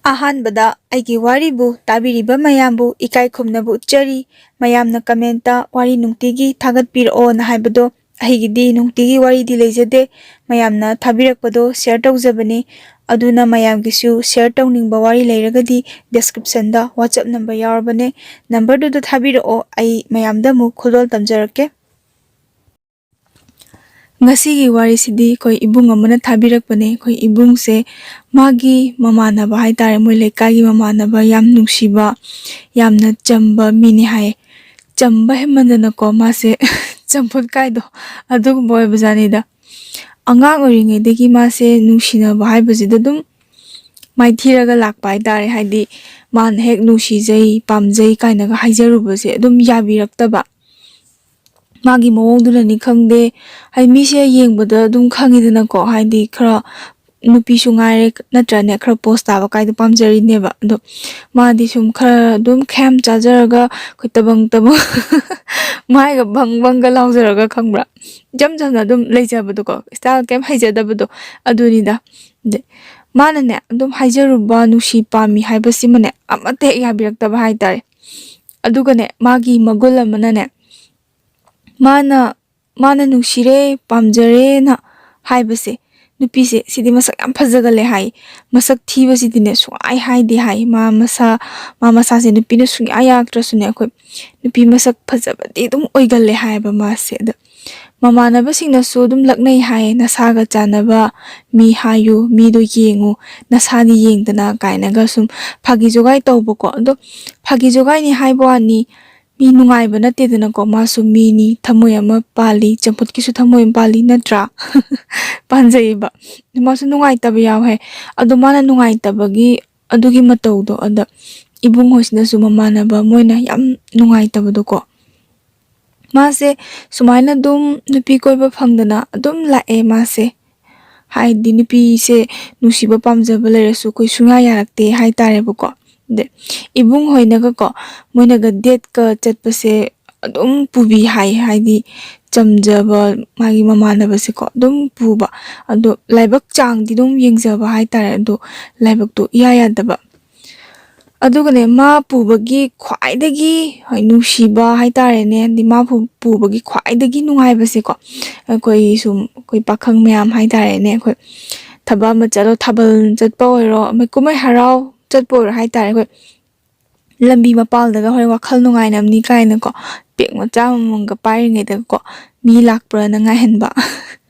ꯑꯍꯥꯟꯕꯗ ꯑꯩꯒꯤ ꯋꯥꯔꯤꯕꯨ ꯇꯥꯕꯤꯔꯤꯕ ꯃꯌꯥꯝꯕꯨ ꯏꯀꯥꯏ ꯈꯨꯝꯅꯕ ꯎꯠꯆꯔꯤ꯫ ꯃꯌꯥꯝꯅ ꯀꯃꯦꯟꯇ ꯋꯥꯔꯤ ꯅꯨꯡꯇꯤꯒꯤ ꯊꯥꯒꯠꯄꯤꯔꯛꯑꯣꯅ ꯍꯥꯏꯕꯗꯣ ꯑꯩꯒꯤꯗꯤ ꯅꯨꯡꯇꯤꯒꯤ ꯋꯥꯔꯤꯗꯤ ꯂꯩꯖꯗꯦ, ꯃꯌꯥꯝꯅ ꯊꯥꯕꯤꯔꯛꯄꯗꯣ ꯁꯦꯌꯔ ꯇꯧꯖꯕꯅꯤ꯫ ꯑꯗꯨꯅ ꯃꯌꯥꯝꯒꯤꯁꯨ ꯁꯦꯌꯔ ꯇꯧꯅꯤꯡꯕ ꯋꯥꯔꯤ ꯂꯩꯔꯒꯗꯤ ꯗꯦꯁꯀ꯭ꯔꯤꯞꯁꯟꯗ WhatsApp ꯅꯝꯕꯔ ꯌꯥꯎꯔꯕꯅꯦ, ꯅꯝꯕꯔꯗꯨꯗ ꯊꯥꯕꯤꯔꯛꯑꯣ, ꯑꯩ ꯃꯌꯥꯝꯗ ꯑꯃꯨꯛ ꯈꯨꯗꯣꯜ ꯇꯝꯖꯔꯛꯀꯦ꯫ ꯉꯁꯤꯒꯤ ꯋꯥꯔꯤꯁꯤꯗꯤ ꯑꯩꯈꯣꯏ ꯏꯕꯨꯡ ꯑꯃꯅ ꯊꯥꯕꯤꯔꯛꯄꯅꯦ꯫ ꯑꯩꯈꯣꯏ ꯏꯕꯨꯡꯁꯦ ꯃꯥꯒꯤ ꯃꯃꯥꯟꯅꯕ ꯍꯥꯏꯇꯥꯔꯦ, ꯃꯣꯏ ꯂꯩꯀꯥꯏꯒꯤ ꯃꯃꯥꯟꯅꯕ, ꯌꯥꯝ ꯅꯨꯡꯁꯤꯕ, ꯌꯥꯝꯅ ꯆꯝꯕ ꯃꯤꯅꯤ ꯍꯥꯏꯌꯦ꯫ ꯆꯝꯕ ꯍꯦꯟꯃꯟꯗꯅꯀꯣ ꯃꯥꯁꯦ ꯆꯝꯐꯨꯠ ꯀꯥꯏꯗꯣ ꯑꯗꯨꯒꯨꯝꯕ ꯑꯣꯏꯕꯖꯥꯠꯅꯤꯗ꯫ ꯑꯉꯥꯡ ꯑꯣꯏꯔꯤꯉꯩꯗꯒꯤ ꯃꯥꯁꯦ ꯅꯨꯡꯁꯤꯅꯕ ꯍꯥꯏꯕꯁꯤꯗ ꯑꯗꯨꯝ ꯃꯥꯏꯊꯤꯔꯒ ꯂꯥꯛꯄ ꯍꯥꯏꯇꯥꯔꯦ꯫ ꯍꯥꯏꯗꯤ ꯃꯥꯅ ꯍꯦꯛ ꯅꯨꯡꯁꯤꯖꯩ ꯄꯥꯝꯖꯩ ꯀꯥꯏꯅꯒ ꯍꯥꯏꯖꯔꯨꯕꯁꯦ ꯑꯗꯨꯝ ꯌꯥꯕꯤꯔꯛꯇꯕ, ꯃꯥꯒꯤ ꯃꯑꯣꯡꯗꯨꯅꯅꯤ ꯈꯪꯗꯦ, ꯍꯥꯏꯗꯤ ꯃꯤꯁꯦ ꯌꯦꯡꯕꯗ ꯑꯗꯨꯝ ꯈꯪꯉꯤꯗꯅꯀꯣ, ꯍꯥꯏꯗꯤ ꯈꯔ ꯅꯨꯄꯤꯁꯨ ꯉꯥꯏꯔꯦ ꯅꯠꯇ꯭ꯔꯅꯦ, ꯈꯔ ꯄꯣꯁ ꯇꯥꯕ ꯀꯥꯏꯗꯣ ꯄꯥꯝꯖꯔꯤꯅꯦꯕ꯫ ꯑꯗꯣ ꯃꯥꯗꯤ ꯁꯨꯝ ꯈꯔ ꯑꯗꯨꯝ ꯈꯌꯥꯝ ꯆꯥꯖꯔꯒ ꯑꯩꯈꯣꯏ ꯇꯕꯪ ꯇꯕꯪ ꯃꯥꯏꯒ ꯕꯪ ꯕꯪꯒ ꯂꯥꯎꯖꯔꯒ ꯈꯪꯕ꯭ꯔꯥ, ꯏꯆꯝ ꯆꯝꯅ ꯑꯗꯨꯝ ꯂꯩꯖꯕꯗꯣꯀꯣ, ꯁ꯭ꯇꯥꯏꯜ ꯀꯩꯝ ꯍꯩꯖꯗꯕꯗꯣ ꯑꯗꯨꯅꯤꯗ꯫ ꯑꯗꯩ ꯃꯥꯅꯅꯦ ꯑꯗꯨꯝ ꯍꯥꯏꯖꯔꯨꯕ ꯅꯨꯡꯁꯤ ꯄꯥꯝꯃꯤ ꯍꯥꯏꯕꯁꯤꯃꯅꯦ ꯑꯃꯠꯇ ꯍꯦꯛ ꯌꯥꯕꯤꯔꯛꯇꯕ ꯍꯥꯏꯇꯥꯔꯦ꯫ ꯑꯗꯨꯒꯅꯦ ꯃꯥꯒꯤ ꯃꯒꯨꯟ ꯑꯃꯅꯅꯦ, ꯃꯥꯅ ꯅꯨꯡꯁꯤꯔꯦ ꯄꯥꯝꯖꯔꯦꯅ ꯍꯥꯏꯕꯁꯦ, ꯅꯨꯄꯤꯁꯦ ꯁꯤꯗꯤ ꯃꯁꯛ ꯌꯥꯝ ꯐꯖꯒꯜꯂꯦ ꯍꯥꯏ꯫ ꯃꯁꯛ ꯊꯤꯕꯁꯤꯗꯤꯅꯦ ꯁꯨꯡꯍꯥꯏ ꯍꯥꯏꯗꯦ ꯍꯥꯏ꯫ ꯃꯥ ꯃꯁꯥꯁꯦ ꯅꯨꯄꯤꯅ ꯁꯨꯡꯌꯥ ꯌꯥꯔꯛꯇ꯭ꯔꯁꯨꯅꯦ, ꯑꯩꯈꯣꯏ ꯅꯨꯄꯤ ꯃꯁꯛ ꯐꯖꯕꯗꯤ ꯑꯗꯨꯝ ꯑꯣꯏꯒꯜꯂꯦ ꯍꯥꯏꯌꯦꯕ ꯃꯥꯁꯦ꯫ ꯑꯗ ꯃꯃꯥꯟꯅꯕꯁꯤꯡꯅꯁꯨ ꯑꯗꯨꯝ ꯂꯛꯅꯩ ꯍꯥꯏꯌꯦ, ꯅꯁꯥꯒ ꯆꯥꯟꯅꯕ ꯃꯤ ꯍꯥꯏꯌꯨ, ꯃꯤꯗꯣ ꯌꯦꯡꯉꯨ, ꯅꯁꯥꯗꯤ ꯌꯦꯡꯗꯅ ꯀꯥꯏꯅꯒ ꯁꯨꯝ ꯐꯥꯒꯤ ꯖꯣꯒꯥꯏ ꯇꯧꯕꯀꯣ꯫ ꯑꯗꯣ ꯐꯥꯒꯤ ꯖꯣꯒꯥꯏꯅꯤ ꯍꯥꯏꯕ ꯋꯥꯅꯤ, ꯃꯤ ꯅꯨꯡꯉꯥꯏꯕ ꯅꯠꯇꯦꯗꯅꯀꯣ, ꯃꯥꯁꯨ ꯃꯤꯅꯤ, ꯊꯃꯣꯏ ꯑꯃ ꯄꯥꯜꯂꯤ, ꯆꯝꯐꯨꯠꯀꯤꯁꯨ ꯊꯃꯣꯏ ꯑꯃ ꯄꯥꯜꯂꯤ ꯅꯠꯇ꯭ꯔꯥ? ꯄꯥꯟꯖꯩꯕ ꯃꯥꯁꯨ ꯅꯨꯡꯉꯥꯏꯇꯕ ꯌꯥꯎꯋꯦ꯫ ꯑꯗꯣ ꯃꯥꯅ ꯅꯨꯡꯉꯥꯏꯇꯕꯒꯤ ꯑꯗꯨꯒꯤ ꯃꯇꯧꯗꯣ, ꯑꯗ ꯏꯕꯨꯡ ꯍꯣꯏꯁꯤꯅꯁꯨ ꯃꯃꯥꯟꯅꯕ ꯃꯣꯏꯅ ꯌꯥꯝ ꯅꯨꯡꯉꯥꯏꯇꯕꯗꯣꯀꯣ, ꯃꯥꯁꯦ ꯁꯨꯃꯥꯏꯅ ꯑꯗꯨꯝ ꯅꯨꯄꯤ ꯀꯣꯏꯕ ꯐꯪꯗꯅ ꯑꯗꯨꯝ ꯂꯥꯛꯑꯦ ꯃꯥꯁꯦ꯫ ꯍꯥꯏꯗꯤ ꯅꯨꯄꯤꯁꯦ ꯅꯨꯡꯁꯤꯕ ꯄꯥꯝꯖꯕ ꯂꯩꯔꯁꯨ ꯑꯩꯈꯣই ꯁꯨꯡꯌꯥ ꯌꯥꯔꯛꯇꯦ ꯍꯥꯏꯇꯥꯔꯦꯕꯀꯣ꯫ ꯑꯗꯩ ꯏꯕꯨꯡ ꯍꯣꯏꯅꯒꯀꯣ ꯃꯣꯏꯅꯒ ꯗꯦꯠꯀ ꯆꯠꯄꯁꯦ ꯑꯗꯨꯝ ꯄꯨꯕꯤ ꯍꯥꯏ, ꯍꯥꯏꯗꯤ ꯆꯝꯖꯕ ꯃꯥꯒꯤ ꯃꯃꯥꯟꯅꯕꯁꯦꯀꯣ ꯑꯗꯨꯝ ꯄꯨꯕ꯫ ꯑꯗꯣ ꯂꯥꯏꯕꯛ ꯆꯥꯡꯗꯤ ꯑꯗꯨꯝ ꯌꯦꯡꯖꯕ ꯍꯥꯏꯇꯥꯔꯦ, ꯑꯗꯣ ꯂꯥꯏꯕꯛꯇꯣ ꯏꯌꯥ ꯌꯥꯗꯕ꯫ ꯑꯗꯨꯒꯅꯦ ꯃꯥ ꯄꯨꯕꯒꯤ ꯈ꯭ꯋꯥꯏꯗꯒꯤ ꯅꯨꯡꯁꯤꯕ ꯍꯥꯏꯇꯥꯔꯦꯅꯦ, ꯍꯥꯏꯗꯤ ꯃꯥ ꯄꯨꯕꯒꯤ ꯈ꯭ꯋꯥꯏꯗꯒꯤ ꯅꯨꯡꯉꯥꯏꯕꯁꯦꯀꯣ, ꯑꯩꯈꯣꯏ ꯄꯥꯈꯪ ꯃꯌꯥꯝ ꯍꯥꯏꯇꯥꯔꯦꯅꯦ, ꯑꯩꯈꯣꯏ ꯊꯕꯛ ꯑꯃ ꯆꯠꯂꯣ, ꯊꯥꯕꯜ ꯆꯠꯄ ꯑꯣꯏꯔꯣ, ꯀꯨꯝꯍꯩ ꯍꯔꯥꯎ ꯆꯠꯄ ꯑꯣꯏꯔꯣ ꯍꯥꯏꯇꯥꯔꯦ, ꯑꯩꯈꯣꯏ ꯂꯝꯕꯤ ꯃꯄꯥꯟꯗꯒ ꯍꯣꯔꯦꯟ ꯋꯥꯈꯜ ꯅꯨꯡꯉꯥꯏꯅꯕꯅꯤ ꯀꯥꯏꯅꯀꯣ ꯕꯦꯛ ꯃꯆꯥ ꯑꯃꯃꯝꯒ ꯄꯥꯏꯔꯤꯉꯩꯗꯒꯀꯣ ꯃꯤ ꯂꯥꯛꯄ꯭ꯔꯥꯅ ꯉꯥꯏꯍꯟꯕ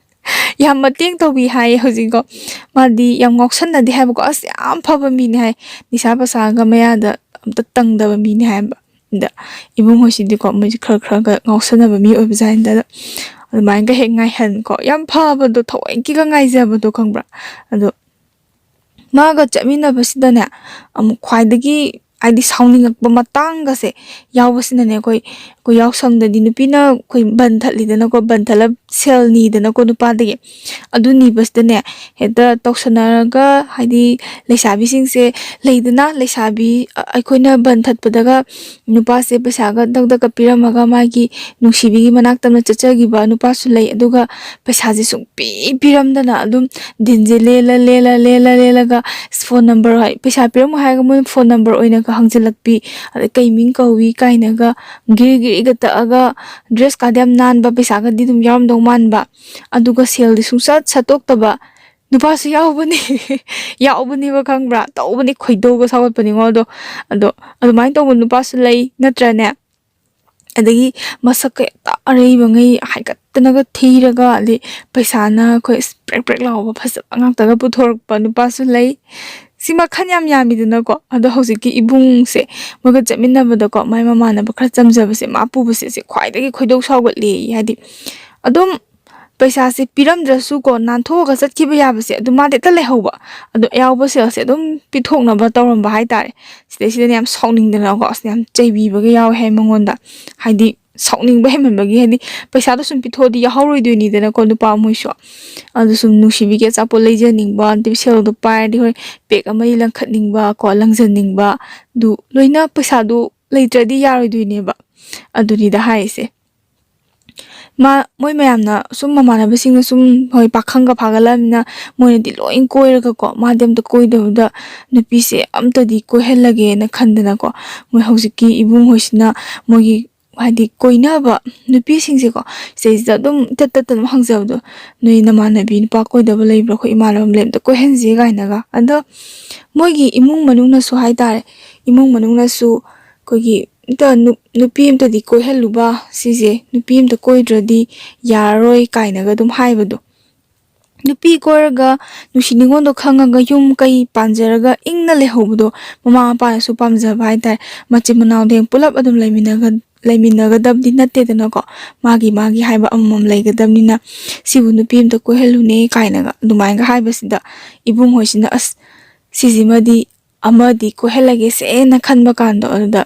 ꯌꯥꯝ ꯃꯇꯦꯡ ꯇꯧꯕꯤ ꯍꯥꯏꯌꯦ꯫ ꯍꯧꯖꯤꯛꯀꯣ ꯃꯥꯗꯤ ꯌꯥꯝ ꯉꯥꯎꯁꯟꯅꯗꯦ ꯍꯥꯏꯕꯀꯣ, ꯑꯁ ꯌꯥꯝ ꯐꯕ ꯃꯤꯅꯤ ꯍꯥꯏ, ꯅꯤꯁꯥ ꯄꯁꯥꯒ ꯃꯌꯥꯗ ꯑꯝꯇ ꯇꯪꯗꯕ ꯃꯤꯅꯤ ꯍꯥꯏꯕ꯫ ꯑꯗ ꯏꯕꯨꯡꯍꯣꯏꯁꯤꯗꯤꯀꯣ ꯃꯣꯏꯁꯤ ꯈꯔ ꯈꯔꯒ ꯉꯥꯎꯁꯟꯅꯕ ꯃꯤ ꯑꯣꯏꯕꯖꯥꯠꯅꯤꯗ, ꯑꯗꯨꯃꯥꯏꯅꯒ ꯍꯦꯛ ꯉꯥꯏꯍꯟꯀꯣ, ꯌꯥꯝ ꯐꯕꯗꯣ, ꯊꯑꯣꯏꯀꯤꯒ ꯉꯥꯏꯖꯕꯗꯣ ꯈꯪꯕ꯭ꯔꯥ꯫ ꯑꯗꯣ ꯃꯥꯒ ꯆꯠꯃꯤꯟꯅꯕꯁꯤꯗꯅꯦ ꯑꯃꯨꯛ ꯈ꯭ꯋꯥꯏꯗꯒꯤ ꯍꯥꯏꯗꯤ ꯁꯥꯎꯅꯤꯡꯉꯛꯄ ꯃꯇꯥꯡꯒꯁꯦ ꯌꯥꯎꯕꯁꯤꯅꯅꯦ, ꯑꯩꯈꯣꯏ ꯌꯥꯎꯁꯪꯗꯗꯤ ꯅꯨꯄꯤꯅ ꯑꯩꯈꯣꯏ ꯕꯟ ꯊꯠꯂꯤꯗꯅꯀꯣ, ꯕꯟ ꯊꯠꯂ ꯁꯦꯜ ꯅꯤꯗꯅꯀꯣ ꯅꯨꯄꯥꯗꯒꯤ, ꯑꯗꯨ ꯅꯤꯕꯁꯤꯗꯅꯦ ꯍꯦꯛꯇ ꯇꯧꯁꯟꯅꯔꯒ, ꯍꯥꯏꯗꯤ ꯂꯩꯁꯥꯕꯤꯁꯤꯡꯁꯦ ꯂꯩꯗꯅ, ꯂꯩꯁꯥꯕꯤ ꯑꯩꯈꯣꯏꯅ ꯕꯟ ꯊꯠꯄꯗꯒ ꯅꯨꯄꯥꯁꯦ ꯄꯩꯁꯥꯒ ꯗꯛ ꯄꯤꯔꯝꯃꯒ ꯃꯥꯒꯤ ꯅꯨꯡꯁꯤꯕꯤꯒꯤ ꯃꯅꯥꯛꯇ ꯆꯠꯆꯈꯤꯕ ꯅꯨꯄꯥꯁꯨ ꯂꯩ꯫ ꯑꯗꯨꯒ ꯄꯩꯁꯥꯁꯦ ꯁꯨꯡꯄꯤ ꯄꯤꯔꯝꯗꯅ ꯑꯗꯨꯝ ꯗꯤꯟꯁꯦ ꯂꯦꯜꯂꯒ ꯐꯣꯟ ꯅꯝꯕꯔ, ꯄꯩꯁꯥ ꯄꯤꯔꯝꯃꯣ ꯍꯥꯏꯔꯒ ꯃꯣꯏ ꯐꯣꯟ ꯅꯝꯕꯔ ꯑꯣꯏꯅꯒ ꯍꯪꯖꯤꯜꯂꯛꯄꯤ, ꯑꯗꯩ ꯀꯩ ꯃꯤꯡ ꯀꯧꯏ ꯀꯥꯏꯅꯒ ꯒꯤꯔꯤ ꯒꯤꯔꯤꯒ ꯇꯛꯑꯒ, ꯗ꯭ꯔꯦꯁꯀꯥꯗꯤ ꯌꯥꯝ ꯅꯥꯟꯕ, ꯄꯩꯁꯥꯒꯗꯤ ꯑꯗꯨꯝ ꯌꯥꯎꯔꯝꯗꯧ ꯃꯥꯟꯕ, ꯑꯗꯨꯒ ꯁꯦꯜꯗꯤ ꯁꯨꯡꯁꯠ ꯁꯠꯇꯣꯛꯇꯕ ꯅꯨꯄꯥꯁꯨ ꯌꯥꯎꯕꯅꯤ ꯌꯥꯎꯕꯅꯦꯕ ꯈꯪꯕ꯭ꯔꯥ, ꯇꯧꯕꯅꯤ, ꯈꯣꯏꯗꯧꯒ ꯁꯥꯎꯒꯠꯄꯅꯤꯉꯣ ꯑꯗꯣ ꯑꯗꯨꯃꯥꯏꯅ ꯇꯧꯕ ꯅꯨꯄꯥꯁꯨ ꯂꯩ ꯅꯠꯇ꯭ꯔꯅꯦ꯫ ꯑꯗꯒꯤ ꯃꯁꯛꯀ ꯍꯦꯛꯇ ꯑꯔꯩꯕꯉꯩ ꯍꯥꯏꯒꯠꯇꯅꯒ ꯊꯤꯔꯒ, ꯑꯗꯩ ꯄꯩꯁꯥꯅ ꯑꯩꯈꯣꯏ ꯄ꯭ꯔꯦꯛ ꯄ꯭ꯔꯦꯛ ꯂꯥꯎꯕ ꯐꯖꯕ ꯉꯥꯛꯇꯒ ꯄꯨꯊꯣꯔꯛꯄ ꯅꯨꯄꯥꯁꯨ ꯂꯩ꯫ ꯁꯤ ꯃꯈꯜ ꯌꯥꯝ ꯌꯥꯝꯃꯤꯗꯅꯀꯣ꯫ ꯑꯗꯣ ꯍꯧꯖꯤꯛꯀꯤ ꯏꯕꯨꯡꯁꯦ ꯃꯣꯏꯒ ꯆꯠꯃꯤꯟꯅꯕꯗꯀꯣ, ꯃꯥꯏ ꯃꯃꯥꯟꯅꯕ ꯈꯔ ꯆꯝꯖꯕꯁꯦ ꯃꯥ ꯄꯨꯕꯁꯦ ꯈ꯭ꯋꯥꯏꯗꯒꯤ ꯈꯣꯏꯗꯧ ꯁꯥꯎꯒꯠꯂꯦ꯫ ꯍꯥꯏꯗꯤ ꯑꯗꯨꯝ ꯄꯩꯁꯥꯁꯦ ꯄꯤꯔꯝꯗ꯭ꯔꯁꯨꯀꯣ ꯅꯥꯟꯊꯣꯛꯑꯒ ꯆꯠꯈꯤꯕ ꯌꯥꯕꯁꯦ ꯑꯗꯨ ꯃꯥꯗꯤ ꯍꯦꯛꯇ ꯂꯩꯍꯧꯕ, ꯑꯗꯣ ꯑꯌꯥꯎꯕ ꯁꯦꯜꯁꯦ ꯑꯗꯨꯝ ꯄꯤꯊꯣꯛꯅꯕ ꯇꯧꯔꯝꯕ ꯍꯥꯏꯇꯥꯔꯦ꯫ ꯁꯤꯗꯩꯁꯤꯗꯅꯦ ꯌꯥꯝ ꯁꯥꯎꯅꯤꯡꯗꯅꯀꯣ, ꯑꯁ ꯌꯥꯝ ꯆꯩꯕꯤꯕꯒ ꯌꯥꯎꯋꯦ ꯍꯥꯏ ꯃꯉꯣꯟꯗ, ꯍꯥꯏꯗꯤ ꯁꯥꯎꯅꯤꯡꯕ ꯍꯦꯟꯃꯟꯕꯒꯤ, ꯍꯥꯏꯗꯤ ꯄꯩꯁꯥꯗꯣ ꯁꯨꯝ ꯄꯤꯊꯣꯛꯑꯗꯤ ꯌꯥꯎꯍꯧꯔꯣꯏꯗꯣꯏꯅꯤꯗꯅꯀꯣ ꯅꯨꯄꯥ ꯃꯣꯏꯁꯨ, ꯑꯗꯨ ꯁꯨꯝ ꯅꯨꯡꯁꯤꯕꯤꯒꯤ ꯑꯆꯥꯄꯣꯠ ꯂꯩꯖꯅꯤꯡꯕ, ꯑꯗꯩ ꯁꯦꯜꯗꯣ ꯄꯥꯏꯔꯗꯤ ꯍꯣꯏ ꯕꯦꯛ ꯑꯃ ꯂꯪꯈꯠꯅꯤꯡꯕ ꯀꯣ, ꯂꯪꯖꯅꯤꯡꯕ, ꯑꯗꯨ ꯂꯣꯏꯅ ꯄꯩꯁꯥꯗꯣ ꯂꯩꯇ꯭ꯔꯗꯤ ꯌꯥꯔꯣꯏꯗꯣꯏꯅꯦꯕ꯫ ꯑꯗꯨꯅꯤꯗ ꯍꯥꯏꯔꯤꯁꯦ꯫ ꯃꯣꯏ ꯃꯌꯥꯝꯅ ꯁꯨꯝ ꯃꯃꯥꯟꯅꯕꯁꯤꯡꯅ ꯁꯨꯝ ꯍꯣꯏ ꯄꯥꯈꯪꯒ ꯐꯥꯒꯠꯂꯕꯅꯤꯅ ꯃꯣꯏꯅꯗꯤ ꯂꯣꯏ ꯀꯣꯏꯔꯒꯀꯣ ꯃꯥꯗꯤ ꯑꯝꯇ ꯀꯣꯏꯗꯕꯗ ꯅꯨꯄꯤꯁꯦ ꯑꯝꯇꯗꯤ ꯀꯣꯏꯍꯜꯂꯒꯦꯅ ꯈꯟꯗꯅꯀꯣ ꯃꯣꯏ ꯍꯧꯖꯤꯛꯀꯤ ꯏꯕꯨꯡꯍꯣꯏꯁꯤꯅ ꯃꯣꯏꯒꯤ ꯍꯥꯏꯗꯤ ꯀꯣꯏꯅꯕ ꯅꯨꯄꯤꯁꯤꯡꯁꯦꯀꯣ ꯁꯤꯗꯩꯁꯤꯗ ꯑꯗꯨꯝ ꯇꯠ ꯑꯗꯨꯝ ꯍꯪꯖꯕꯗꯣ ꯅꯣꯏ ꯅꯃꯥꯟꯅꯕꯤ ꯅꯨꯄꯥ ꯀꯣꯏꯗꯕ ꯂꯩꯕ꯭ꯔꯥ ꯑꯩꯈꯣꯏ ꯏꯃꯥꯟꯅꯕ ꯂꯩ ꯑꯝꯇ ꯀꯣꯏꯍꯟꯁꯤ ꯀꯥꯏꯅꯒ ꯑꯗꯣ ꯃꯣꯏꯒꯤ ꯏꯃꯨꯡ ꯃꯅꯨꯡꯅꯁꯨ ꯍꯥꯏꯇꯥꯔꯦ ꯏꯃꯨꯡ ꯃꯅꯨꯡꯅꯁꯨ ꯑꯩꯈꯣꯏꯒꯤ ꯅꯨꯄꯤ ꯑꯃꯇꯗꯤ ꯀꯣꯏꯍꯜꯂꯨꯕ ꯁꯤꯁꯦ ꯅꯨꯄꯤ ꯑꯃꯇ ꯀꯣꯏꯗ꯭ꯔꯗꯤ ꯌꯥꯔꯔꯣꯏ ꯀꯥꯏꯅꯒ ꯑꯗꯨꯝ ꯍꯥꯏꯕꯗꯣ ꯅꯨꯄꯤ ꯀꯣꯏꯔꯒ ꯅꯨꯡꯁꯤ ꯅꯤꯉꯣꯟꯗꯣ ꯈꯪꯉꯒ ꯌꯨꯝ ꯀꯩ ꯄꯥꯟꯖꯔꯒ ꯏꯪꯅ ꯂꯩꯍꯧꯕꯗꯣ ꯃꯃꯥ ꯃꯄꯥꯅꯁꯨ ꯄꯥꯝꯖꯕ ꯍꯥꯏꯇꯥꯔꯦ ꯃꯆꯤꯟ ꯃꯅꯥꯎꯗ ꯍꯌꯦꯡ ꯄꯨꯂꯞ ꯑꯗꯨꯝ ꯂꯩꯃꯤꯟꯅꯒꯗꯕꯗꯤ ꯅꯠꯇꯦꯗꯅꯀꯣ ꯃꯥꯒꯤ ꯍꯥꯏꯕ ꯑꯃꯃꯝ ꯂꯩꯒꯗꯕꯅꯤꯅ ꯁꯤꯕꯨ ꯅꯨꯄꯤ ꯑꯃꯇ ꯀꯣꯏꯍꯜꯂꯨꯅꯦ ꯀꯥꯏꯅꯒ ꯑꯗꯨꯃꯥꯏꯅꯒ ꯍꯥꯏꯕꯁꯤꯗ ꯏꯕꯨꯡꯍꯣꯏꯁꯤꯅ ꯑꯁ ꯁꯤꯁꯤꯃꯗꯤ ꯑꯃꯗꯤ ꯀꯣꯏꯍꯜꯂꯒꯦꯁꯦꯅ ꯈꯟꯕ ꯀꯥꯟꯗꯣ ꯑꯗꯨꯗ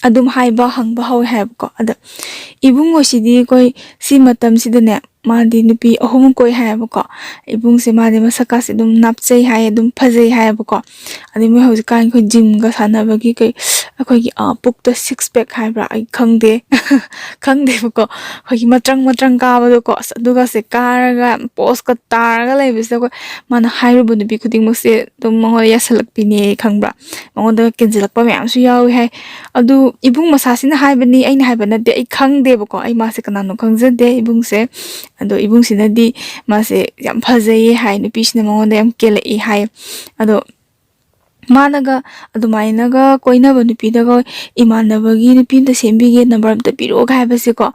ꯑꯗꯨꯝ ꯍꯪꯕ ꯍꯧꯋꯦ ꯍꯥꯏꯕꯀꯣ ꯑꯗ ꯏꯕꯨꯡꯉꯣꯏꯁꯤꯗꯤ ꯑꯩꯈꯣꯏ ꯁꯤ ꯃꯇꯝꯁꯤꯗꯅꯦ ꯃꯥꯗꯤ ꯅꯨꯄꯤ ꯑꯍꯨꯝ ꯀꯣꯏ ꯍꯥꯏꯌꯦꯕꯀꯣ ꯏꯕꯨꯡꯁꯦ ꯃꯥꯗꯤ ꯃꯁꯛꯀꯥꯁꯦ ꯑꯗꯨꯝ ꯅꯥꯞꯆꯩ ꯍꯥꯏ ꯑꯗꯨꯝ ꯐꯖꯩ ꯍꯥꯏꯌꯦꯕꯀꯣ ꯑꯗꯩ ꯃꯣꯏ ꯍꯧꯖꯤꯛꯀꯥꯟ ꯑꯩꯈꯣꯏ ꯖꯤꯝꯒ ꯁꯥꯟꯅꯕꯒꯤ ꯑꯩꯈꯣꯏꯒꯤ ꯄꯨꯛꯇ ꯁꯤꯛꯁ ꯄꯦꯛ ꯍꯥꯏꯕ꯭ꯔꯥ ꯑꯩ ꯈꯪꯗꯦꯕꯀꯣ ꯑꯩꯈꯣꯏꯒꯤ ꯃꯇ꯭ꯔꯪ ꯀꯥꯕꯗꯣꯀꯣ ꯑꯁ ꯑꯗꯨꯒꯁꯦ ꯀꯥꯔꯒ ꯄꯣꯁꯀ ꯇꯥꯔꯒ ꯂꯩꯕꯁꯤꯗ ꯑꯩꯈꯣꯏ ꯃꯥꯅ ꯍꯥꯏꯔꯨꯕ ꯅꯨꯄꯤ ꯈꯨꯗꯤꯡꯃꯛꯁꯦ ꯑꯗꯨꯝ ꯃꯉꯣꯟꯗ ꯌꯥꯁꯜꯂꯛꯄꯤꯅꯦ ꯈꯪꯕ꯭ꯔꯥ ꯃꯉꯣꯟꯗ ꯀꯦꯟꯁꯤꯜꯂꯛꯄ ꯃꯌꯥꯝꯁꯨ ꯌꯥꯎꯋꯤ ꯍꯥꯏ ꯑꯗꯨ ꯏꯕꯨꯡ ꯃꯁꯥꯁꯤꯅ ꯍꯥꯏꯕꯅꯤ ꯑꯩꯅ ꯍꯥꯏꯕ ꯅꯠꯇꯦ ꯑꯩ ꯈꯪꯗꯦꯕꯀꯣ ꯑꯩ ꯃꯥꯁꯦ ꯀꯅꯥꯅꯣ ꯈꯪꯖꯗꯦ ꯏꯕꯨꯡꯁꯦ ꯑꯗꯣ ꯏꯕꯨꯡꯁꯤꯅꯗꯤ ꯃꯥꯁꯦ ꯌꯥꯝ ꯐꯖꯩꯌꯦ ꯍꯥꯏ ꯅꯨꯄꯤꯁꯤꯅ ꯃꯉꯣꯟꯗ ꯌꯥꯝ ꯀꯦꯜꯂꯛꯏ ꯍꯥꯏ ꯑꯗꯣ ꯃꯥꯅꯒ ꯑꯗꯨꯃꯥꯏꯅꯒ ꯀꯣꯏꯅꯕ ꯅꯨꯄꯤꯗꯒ ꯏꯃꯥꯟꯅꯕꯒꯤ ꯅꯨꯄꯤ ꯑꯃꯇ ꯁꯦꯝꯕꯤꯒꯦ ꯅꯝꯕꯔ ꯑꯝꯇ ꯄꯤꯔꯛꯑꯣꯒ ꯍꯥꯏꯕꯁꯦꯀꯣ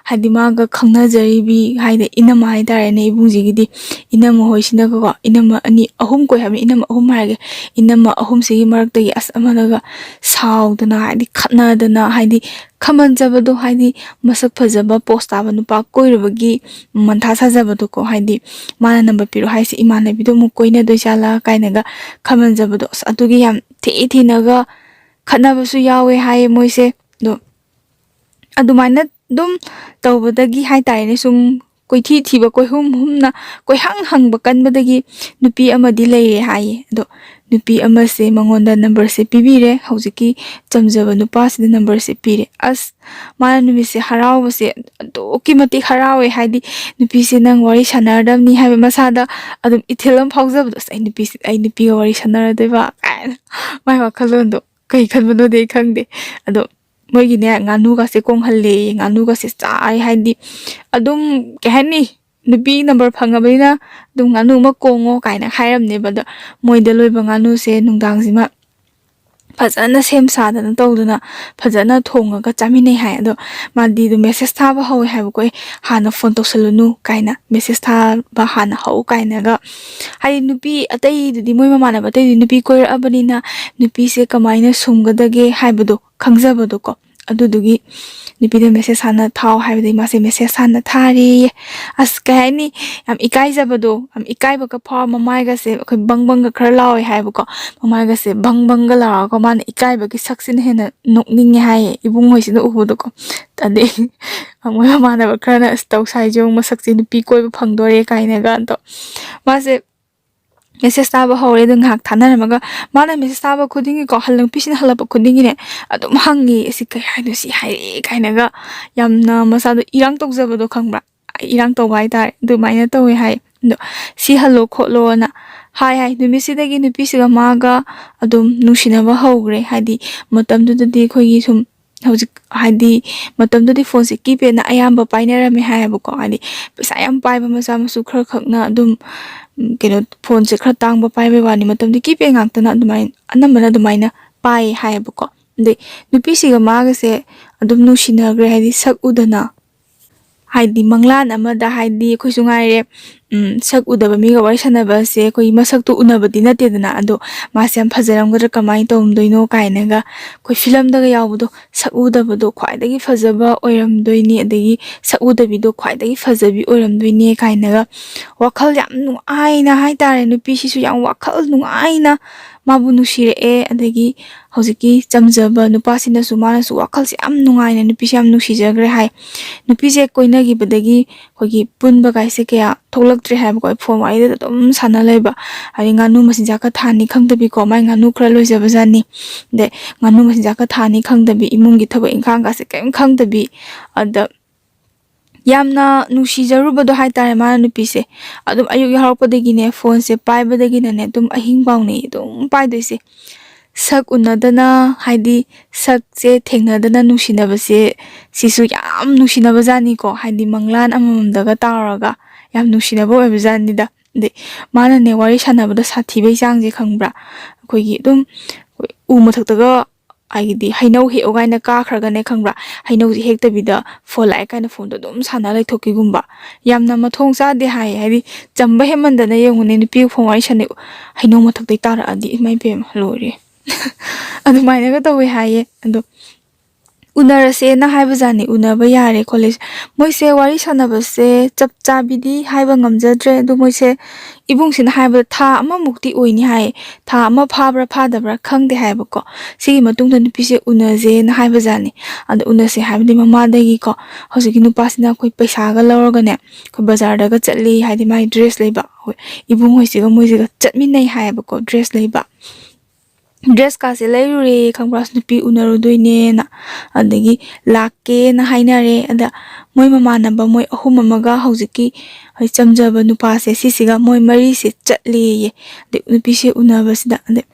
ꯍꯥꯏꯗꯤ ꯃꯥꯒ ꯈꯪꯅꯖꯔꯤꯕꯤ ꯍꯥꯏꯗꯤ ꯏꯅꯝꯃ ꯍꯥꯏꯇꯥꯔꯦꯅꯦ ꯏꯕꯨꯡꯁꯤꯒꯤꯗꯤ ꯏꯅꯝꯃ ꯍꯣꯏꯁꯤꯅꯒꯀꯣ ꯏꯅꯝꯃ ꯑꯍꯨꯝ ꯀꯣꯏ ꯍꯥꯏꯕꯅꯤ ꯏꯅꯝꯃ ꯑꯍꯨꯝ ꯍꯥꯏꯔꯒꯦ ꯏꯅꯝꯃ ꯑꯍꯨꯝꯁꯤꯒꯤ ꯃꯔꯛꯇꯒꯤ ꯑꯁ ꯑꯃꯅꯒ ꯁꯥꯎꯗꯅ ꯍꯥꯏꯗꯤ ꯈꯠꯅꯗꯅ ꯍꯥꯏꯗꯤ ꯈꯝꯍꯟꯖꯕꯗꯣ ꯍꯥꯏꯗꯤ ꯃꯁꯛ ꯐꯖꯕ ꯄꯣꯁ ꯇꯥꯕ ꯅꯨꯄꯥ ꯀꯣꯏꯔꯨꯕꯒꯤ ꯃꯟꯊꯥ ꯁꯥꯖꯕꯗꯣꯀꯣ ꯍꯥꯏꯗꯤ ꯃꯥꯅ ꯅꯝꯕꯔ ꯄꯤꯔꯛꯑꯣ ꯍꯥꯏꯁꯦ ꯏꯃꯥꯟꯅꯕꯤꯗꯣ ꯑꯃꯨꯛ ꯀꯣꯏꯅꯗꯣꯏꯖꯥꯠꯂꯥ ꯀꯥꯏꯅꯒ ꯈꯝꯍꯟꯖꯕꯗꯣ ꯑꯁ ꯑꯗꯨꯒꯤ ꯌꯥꯝ ꯊꯤꯅꯒ ꯈꯠꯅꯕꯁꯨ ꯌꯥꯎꯋꯦ ꯍꯥꯏꯌꯦ ꯃꯣꯏꯁꯦ ꯑꯗꯣ ꯑꯗꯨꯃꯥꯏꯅ ꯑꯗꯨꯝ ꯇꯧꯕꯗꯒꯤ ꯍꯥꯏꯇꯥꯔꯦꯅꯦ ꯁꯨꯝ ꯀꯣꯏꯊꯤ ꯊꯤꯕ ꯀꯣꯏꯍꯨꯝꯅ ꯍꯪꯕ ꯀꯟꯕꯗꯒꯤ ꯅꯨꯄꯤ ꯑꯃꯗꯤ ꯂꯩꯔꯦ ꯍꯥꯏꯌꯦ ꯑꯗꯣ ꯅꯨꯄꯤ ꯑꯃꯁꯦ ꯃꯉꯣꯟꯗ ꯅꯝꯕꯔꯁꯦ ꯄꯤꯕꯤꯔꯦ ꯍꯧꯖꯤꯛꯀꯤ ꯆꯝꯖꯕ ꯅꯨꯄꯥꯁꯤꯗ ꯅꯝꯕꯔꯁꯦ ꯄꯤꯔꯦ ꯑꯁ ꯃꯥꯅ ꯅꯨꯃꯤꯠꯁꯦ ꯍꯔꯥꯎꯕꯁꯦ ꯑꯗꯨꯛꯀꯤ ꯃꯇꯤꯛ ꯍꯔꯥꯎꯋꯦ ꯍꯥꯏꯗꯤ ꯅꯨꯄꯤꯁꯦ ꯅꯪ ꯋꯥꯔꯤ ꯁꯥꯟꯅꯔꯗꯕꯅꯤ ꯍꯥꯏꯕ ꯃꯁꯥꯗ ꯑꯗꯨꯝ ꯏꯊꯤꯜ ꯑꯃ ꯐꯥꯎꯖꯕꯗꯣ ꯑꯁ ꯑꯩ ꯅꯨꯄꯤꯒ ꯋꯥꯔꯤ ꯁꯥꯟꯅꯔꯗꯣꯏꯕ ꯀꯥꯏꯅ ꯃꯥꯏ ꯋꯥꯈꯜꯂꯣꯟꯗꯣ ꯀꯩ ꯈꯟꯕꯅꯣꯗꯤ ꯑꯩ ꯈꯪꯗꯦ ꯑꯗꯣ ꯃꯣꯏꯒꯤꯅꯦ ꯉꯥꯅꯨꯒꯁꯦ ꯀꯣꯡꯍꯜꯂꯦ ꯉꯥꯅꯨꯒꯁꯦ ꯆꯥꯏ ꯍꯥꯏꯗꯤ ꯑꯗꯨꯝ ꯀꯩ ꯍꯥꯏꯅꯤ ꯅꯨꯄꯤ ꯅꯝꯕꯔ ꯐꯪꯉꯕꯅꯤꯅ ꯑꯗꯨꯝ ꯉꯥꯅꯨ ꯑꯃ ꯀꯣꯡꯉꯣ ꯀꯥꯏꯅ ꯍꯥꯏꯔꯝꯅꯦꯕ ꯑꯗꯣ ꯃꯣꯏꯗ ꯂꯣꯏꯕ ꯉꯥꯅꯨꯁꯦ ꯅꯨꯡꯗꯥꯡꯁꯤꯃ ꯐꯖꯅ ꯁꯦꯝ ꯁꯥꯗꯅ ꯇꯧꯗꯅ ꯐꯖꯅ ꯊꯣꯡꯉꯒ ꯆꯥꯃꯤꯟꯅꯩ ꯍꯥꯏ ꯑꯗꯣ ꯃꯥꯗꯤ ꯑꯗꯨꯝ ꯃꯦꯁꯦꯁ ꯊꯥꯕ ꯍꯧꯋꯦ ꯍꯥꯏꯕꯀꯣ ꯍꯥꯟꯅ ꯐꯣꯟ ꯇꯧꯁꯜꯂꯨꯅꯨ ꯀꯥꯏꯅ ꯃꯦꯁꯦꯁ ꯊꯥꯕ ꯍꯥꯟꯅ ꯍꯧ ꯀꯥꯏꯅꯒ ꯍꯥꯏꯗꯤ ꯅꯨꯄꯤ ꯑꯇꯩꯗꯨꯗꯤ ꯃꯣꯏ ꯃꯃꯥꯟꯅꯕ ꯑꯇꯩꯗꯨꯗꯤ ꯅꯨꯄꯤ ꯀꯣꯏꯔꯛꯑꯕꯅꯤꯅ ꯅꯨꯄꯤꯁꯦ ꯀꯃꯥꯏꯅ ꯁꯨꯝꯒꯗꯒꯦ ꯍꯥꯏꯕꯗꯣ ꯈꯪꯖꯕꯗꯣꯀꯣ ꯑꯗꯨꯗꯨꯒꯤ ꯅꯨꯄꯤꯗ ꯃꯦꯁꯦꯁ ꯍꯥꯟꯅ ꯊꯥꯎ ꯍꯥꯏꯕꯗꯒꯤ ꯃꯥꯁꯦ ꯃꯦꯁꯦꯁ ꯍꯥꯟꯅ ꯊꯥꯔꯦꯌꯦ ꯑꯁ ꯀꯩ ꯍꯥꯏꯅꯤ ꯌꯥꯝ ꯏꯀꯥꯏꯖꯕꯗꯣ ꯌꯥꯝ ꯏꯀꯥꯏꯕꯒ ꯐꯥꯎꯔ ꯃꯃꯥꯏꯒꯁꯦ ꯑꯩꯈꯣꯏ ꯕꯪꯕꯪꯒ ꯈꯔ ꯂꯥꯎꯋꯦ ꯍꯥꯏꯕꯀꯣ ꯃꯃꯥꯏꯒꯁꯦ ꯕꯪꯕꯪꯒ ꯂꯥꯎꯔꯒ ꯃꯥꯅ ꯏꯀꯥꯏꯕꯒꯤ ꯁꯛꯁꯤꯅ ꯍꯦꯟꯅ ꯅꯣꯛꯅꯤꯡꯉꯦ ꯍꯥꯏꯌꯦ ꯏꯕꯨꯡꯉꯣꯏꯁꯤꯅ ꯎꯕꯗꯣꯀꯣ ꯑꯗꯩ ꯃꯣꯏ ꯃꯃꯥꯟꯅꯕ ꯈꯔꯅ ꯑꯁ ꯇꯧꯁꯥꯏꯖꯨ ꯃꯁꯛꯁꯦ ꯅꯨꯄꯤ ꯀꯣꯏꯕ ꯐꯪꯗꯣꯔꯦ ꯀꯥꯏꯅꯒ ꯑꯗꯣ ꯃꯥꯁꯦ ꯃꯦꯁꯦꯁ ꯊꯥꯕ ꯍꯧꯔꯦ ꯑꯗꯨ ꯉꯥꯏꯍꯥꯛ ꯊꯥꯅꯔꯝꯃꯒ ꯃꯥꯅ ꯃꯦꯁꯦꯁ ꯊꯥꯕ ꯈꯨꯗꯤꯡꯒꯤꯀꯣ ꯅꯨꯄꯤꯁꯤꯅ ꯍꯜꯂꯛꯄ ꯈꯨꯗꯤꯡꯒꯤꯅꯦ ꯑꯗꯨꯝ ꯍꯪꯉꯤ ꯑꯁꯤ ꯀꯩ ꯍꯥꯏꯅꯣ ꯁꯤ ꯍꯥꯏꯔꯛꯑꯦ ꯀꯥꯏꯅꯒ ꯌꯥꯝꯅ ꯃꯁꯥꯗꯣ ꯏꯔꯥꯡ ꯇꯧꯖꯕꯗꯣ ꯈꯪꯕ꯭ꯔꯥ ꯏꯔꯥꯡ ꯇꯧꯕ ꯍꯥꯏꯇꯥꯔꯦ ꯑꯗꯨꯃꯥꯏꯅ ꯇꯧꯋꯦ ꯍꯥꯏ ꯑꯗꯣ ꯁꯤ ꯍꯜꯂꯣ ꯈꯣꯠꯂꯣꯅ ꯍꯥꯏ ꯅꯨꯃꯤꯠꯁꯤꯗꯒꯤ ꯅꯨꯄꯤꯁꯤꯒ ꯃꯥꯒ ꯑꯗꯨꯝ ꯅꯨꯡꯁꯤꯅꯕ ꯍꯧꯈ꯭ꯔꯦ ꯍꯥꯏꯗꯤ ꯃꯇꯝꯗꯨꯗꯗꯤ ꯑꯩꯈꯣꯏꯒꯤ ꯁꯨꯝ ꯍꯧꯖꯤꯛ ꯍꯥꯏꯗꯤ ꯃꯇꯝꯗꯨꯗꯤ ꯐꯣꯟꯁꯦ ꯀꯤꯄꯦꯗꯅ ꯑꯌꯥꯝꯕ ꯄꯥꯏꯅꯔꯝꯃꯦ ꯍꯥꯏꯌꯦꯕꯀꯣ ꯍꯥꯏꯗꯤ ꯄꯩꯁꯥ ꯌꯥꯝ ꯄꯥꯏꯕ ꯃꯆꯥ ꯃꯁꯨ ꯈꯔ ꯈꯛꯅ ꯑꯗꯨꯝ ꯀꯩꯅꯣ ꯐꯣꯟꯁꯦ ꯈꯔ ꯇꯥꯡꯕ パイꯕꯩ ꯋꯥꯅꯤ ꯃꯇꯝꯗꯤ ꯀꯤꯄꯦꯗ ꯉꯥꯛꯇꯅ ꯑꯗꯨꯃꯥꯏꯅ ꯑꯅꯝꯕꯅ ꯑꯗꯨꯃꯥꯏꯅ ꯄꯥꯏ ꯍꯥꯏꯌꯦꯕꯀꯣ ꯑꯗꯩ ꯅꯨꯄꯤꯁꯤꯒ ꯃꯥꯒꯁꯦ ꯑꯗꯨꯝ ꯅꯨꯡꯁꯤꯅꯈ꯭ꯔꯦ ꯍꯥꯏꯗꯤ ꯁꯛ ꯎꯗꯅ ꯍꯥꯏꯗꯤ ꯃꯪꯂꯥꯟ ꯑꯃꯗ ꯍꯥꯏꯗꯤ ꯑꯩꯈꯣꯏꯁꯨ ꯉꯥꯏꯔꯦ ꯁꯛ ꯎꯗꯕ ꯃꯤꯒ ꯋꯥꯔꯤ ꯁꯥꯟꯅꯕꯁꯦ ꯑꯩꯈꯣꯏꯒꯤ ꯃꯁꯛꯇꯣ ꯎꯅꯕꯗꯤ ꯅꯠꯇꯦꯗꯅ ꯑꯗꯣ ꯃꯥꯁꯦ ꯌꯥꯝ ꯐꯖꯔꯝꯒꯗ꯭ꯔꯥ ꯀꯃꯥꯏꯅ ꯇꯧꯔꯝꯗꯣꯏꯅꯣ ꯀꯥꯏꯅꯒ ꯑꯩꯈꯣꯏ ꯐꯤꯂꯝꯗꯒ ꯌꯥꯎꯕꯗꯣ ꯁꯛ ꯎꯗꯕꯗꯣ ꯈ꯭ꯋꯥꯏꯗꯒꯤ ꯐꯖꯕ ꯑꯣꯏꯔꯝꯗꯣꯏꯅꯤ ꯑꯗꯒꯤ ꯁꯛ ꯎꯗꯕꯤꯗꯣ ꯈ꯭ꯋꯥꯏꯗꯒꯤ ꯐꯖꯕꯤ ꯑꯣꯏꯔꯝꯗꯣꯏꯅꯦ ꯀꯥꯏꯅꯒ ꯋꯥꯈꯜ ꯌꯥꯝ ꯅꯨꯡꯉꯥꯏꯅ ꯍꯥꯏꯇꯥꯔꯦ ꯅꯨꯄꯤꯁꯤꯁꯨ ꯌꯥꯝ ꯋꯥꯈꯜ ꯅꯨꯡꯉꯥꯏꯅ ꯃꯥꯕꯨ ꯅꯨꯡꯁꯤꯔꯛꯑꯦ ꯑꯗꯒꯤ ꯍꯧꯖꯤꯛꯀꯤ ꯆꯝꯖꯕ ꯅꯨꯄꯥꯁꯤꯅꯁꯨ ꯃꯥꯅꯁꯨ ꯋꯥꯈꯜꯁꯦ ꯌꯥꯝ ꯅꯨꯡꯉꯥꯏꯅ ꯅꯨꯄꯤꯁꯦ ꯌꯥꯝ ꯅꯨꯡꯁꯤꯖꯈ꯭ꯔꯦ ꯍꯥꯏ ꯅꯨꯄꯤꯁꯦ ꯀꯣꯏꯅꯈꯤꯕꯗꯒꯤ ꯑꯩꯈꯣꯏꯒꯤ ꯄꯨꯟꯕ ꯀꯥꯏꯁꯦ ꯀꯌꯥ ꯊꯣꯛꯂꯛꯇ꯭ꯔꯦ ꯍꯥꯏꯕꯀꯣ ꯐꯣꯟ ꯋꯥꯔꯤꯗ ꯑꯗꯨꯝ ꯁꯥꯟꯅ ꯂꯩꯕ ꯍꯥꯏꯗꯤ ꯉꯥꯅꯨ ꯃꯆꯤꯟꯖꯥꯛꯀ ꯊꯥꯅꯤ ꯈꯪꯗꯕꯤꯀꯣ ꯃꯥꯏ ꯉꯥꯅꯨ ꯈꯔ ꯂꯣꯏꯖꯕꯖꯥꯠꯅꯤ ꯑꯗꯩ ꯉꯥꯅꯨ ꯃꯆꯤꯟꯖꯥꯛꯀ ꯊꯥꯅꯤ ꯈꯪꯗꯕꯤ ꯏꯃꯨꯡꯒꯤ ꯊꯕꯛ ꯏꯪꯈꯥꯡꯒꯁꯦ ꯀꯔꯤꯝ ꯈꯪꯗꯕꯤ ꯑꯗ ꯌꯥꯝꯅ ꯅꯨꯡꯁꯤꯖꯔꯨꯕꯗꯣ ꯍꯥꯏꯇꯥꯔꯦ ꯃꯥꯅ ꯅꯨꯄꯤꯁꯦ ꯑꯗꯨꯝ ꯑꯌꯨꯛ ꯌꯥꯍꯧꯔꯛꯄꯗꯒꯤꯅꯦ ꯐꯣꯟꯁꯦ ꯄꯥꯏꯕꯗꯒꯤꯅꯅꯦ ꯑꯗꯨꯝ ꯑꯍꯤꯡ ꯐꯥꯎꯅꯩ ꯑꯗꯨꯝ ꯄꯥꯏꯗꯣꯏꯁꯦ ꯁꯛ ꯎꯅꯗꯅ ꯍꯥꯏꯗꯤ ꯁꯛꯁꯦ ꯊꯦꯡꯅꯗꯅ ꯅꯨꯡꯁꯤꯅꯕꯁꯦ ꯁꯤꯁꯨ ꯌꯥꯝ ꯅꯨꯡꯁꯤꯅꯕ ꯖꯥꯠꯅꯤꯀꯣ ꯍꯥꯏꯗꯤ ꯃꯪꯂꯥꯟ ꯑꯃꯃꯝꯗꯒ ꯇꯥꯎꯔꯒ ꯌꯥꯝ ꯅꯨꯡꯁꯤꯅꯕ ꯑꯣꯏꯕ ꯖꯥꯠꯅꯤꯗ ꯑꯗꯩ ꯃꯥꯅꯅꯦ ꯋꯥꯔꯤ ꯁꯥꯟꯅꯕꯗ ꯁꯥꯊꯤꯕꯩ ꯆꯥꯡꯁꯦ ꯈꯪꯕ꯭ꯔꯥ ꯑꯩꯈꯣꯏꯒꯤ ꯑꯗꯨꯝ ꯎ ꯃꯊꯛꯇꯒ ꯍꯥꯏꯗꯤ ꯍꯩꯅꯧ ꯍꯦꯛꯑꯣ ꯀꯥꯏꯅ ꯀꯥꯈ꯭ꯔꯒꯅꯦ ꯈꯪꯕ꯭ꯔꯥ ꯍꯩꯅꯧꯁꯦ ꯍꯦꯛꯇꯕꯤꯗ ꯐꯣꯟ ꯂꯥꯛꯑꯦ ꯀꯥꯏꯅ ꯐꯣꯟꯗꯣ ꯑꯗꯨꯝ ꯁꯥꯟꯅ ꯂꯩꯊꯣꯛꯈꯤꯒꯨꯝꯕ ꯌꯥꯝꯅ ꯃꯊꯣꯡ ꯆꯥꯗꯦ ꯍꯥꯏꯗꯤ ꯆꯝꯕ ꯍꯦꯟꯃꯟꯗꯅ ꯌꯦꯡꯉꯨꯅꯦ ꯅꯨꯄꯤꯒ ꯐꯣꯟ ꯋꯥꯔꯤ ꯁꯥꯟꯅꯩ ꯍꯩꯅꯧ ꯃꯊꯛꯇꯩ ꯇꯥꯔꯛꯑꯗꯤ ꯏꯃꯥ ꯏꯕꯦꯝꯃ ꯂꯣꯏꯔꯦ ꯑꯗꯨꯃꯥꯏꯅꯒ ꯇꯧꯋꯦ ꯍꯥꯏꯌꯦ ꯑꯗꯣ ꯎꯅꯔꯁꯦꯅ ꯍꯥꯏꯕꯖꯥꯠꯅꯤ ꯎꯅꯕ ꯌꯥꯔꯦ ꯈꯣꯠꯂꯦ ꯃꯣꯏꯁꯦ ꯋꯥꯔꯤ ꯁꯥꯟꯅꯕꯁꯦ ꯆꯞ ꯆꯥꯕꯤꯗꯤ ꯍꯥꯏꯕ ꯉꯝꯖꯗ꯭ꯔꯦ ꯑꯗꯣ ꯃꯣꯏꯁꯦ ꯏꯕꯨꯡꯁꯤꯅ ꯍꯥꯏꯕꯗ ꯊꯥ ꯑꯃꯃꯨꯛꯇꯤ ꯑꯣꯏꯅꯤ ꯍꯥꯏꯌꯦ ꯊꯥ ꯑꯃ ꯐꯥꯕ꯭ꯔꯥ ꯐꯥꯗꯕ꯭ꯔꯥ ꯈꯪꯗꯦ ꯍꯥꯏꯕꯀꯣ ꯁꯤꯒꯤ ꯃꯇꯨꯡꯗ ꯅꯨꯄꯤꯁꯦ ꯎꯅꯁꯦꯅ ꯍꯥꯏꯕꯖꯥꯠꯅꯤ ꯑꯗꯣ ꯎꯅꯁꯦ ꯍꯥꯏꯕꯗꯤ ꯃꯃꯥꯗꯒꯤꯀꯣ ꯍꯧꯖꯤꯛꯀꯤ ꯅꯨꯄꯥꯁꯤꯅ ꯑꯩꯈꯣꯏ ꯄꯩꯁꯥꯒ ꯂꯧꯔꯒꯅꯦ ꯑꯩꯈꯣꯏ ꯕꯖꯥꯔꯗꯒ ꯆꯠꯂꯤ ꯍꯥꯏꯗꯤ ꯃꯥꯏ ꯗ꯭ꯔꯦꯁ ꯂꯩꯕ ꯍꯣꯏ ꯏꯕꯨꯡꯍꯣꯏꯁꯤꯒ ꯃꯣꯏꯁꯤꯒ ꯆꯠꯃꯤꯟꯅꯩ ꯍꯥꯏꯌꯦꯕꯀꯣ ꯗ꯭ꯔꯦꯁ ꯂꯩꯕ ꯗ꯭ꯔꯦꯁꯀꯥꯁꯦ ꯂꯩꯔꯨꯔꯦ ꯈꯪꯕ꯭ꯔꯥ ꯅꯨꯄꯤ ꯎꯅꯔꯨꯗꯣꯏꯅꯦꯅ ꯑꯗꯒꯤ ꯂꯥꯛꯀꯦꯅ ꯍꯥꯏꯅꯔꯦ ꯑꯗ ꯃꯣꯏ ꯃꯃꯥꯟꯅꯕ ꯃꯣꯏ ꯑꯍꯨꯝ ꯑꯃꯒ ꯍꯧꯖꯤꯛꯀꯤ ꯆꯝꯖꯕ ꯅꯨꯄꯥꯁꯦ ꯁꯤꯁꯤꯒ ꯃꯣꯏ ꯃꯔꯤꯁꯦ ꯆꯠꯂꯦꯌꯦ ꯑꯗꯩ ꯅꯨꯄꯤꯁꯦ ꯎꯅꯕꯁꯤꯗ ꯑꯗꯩ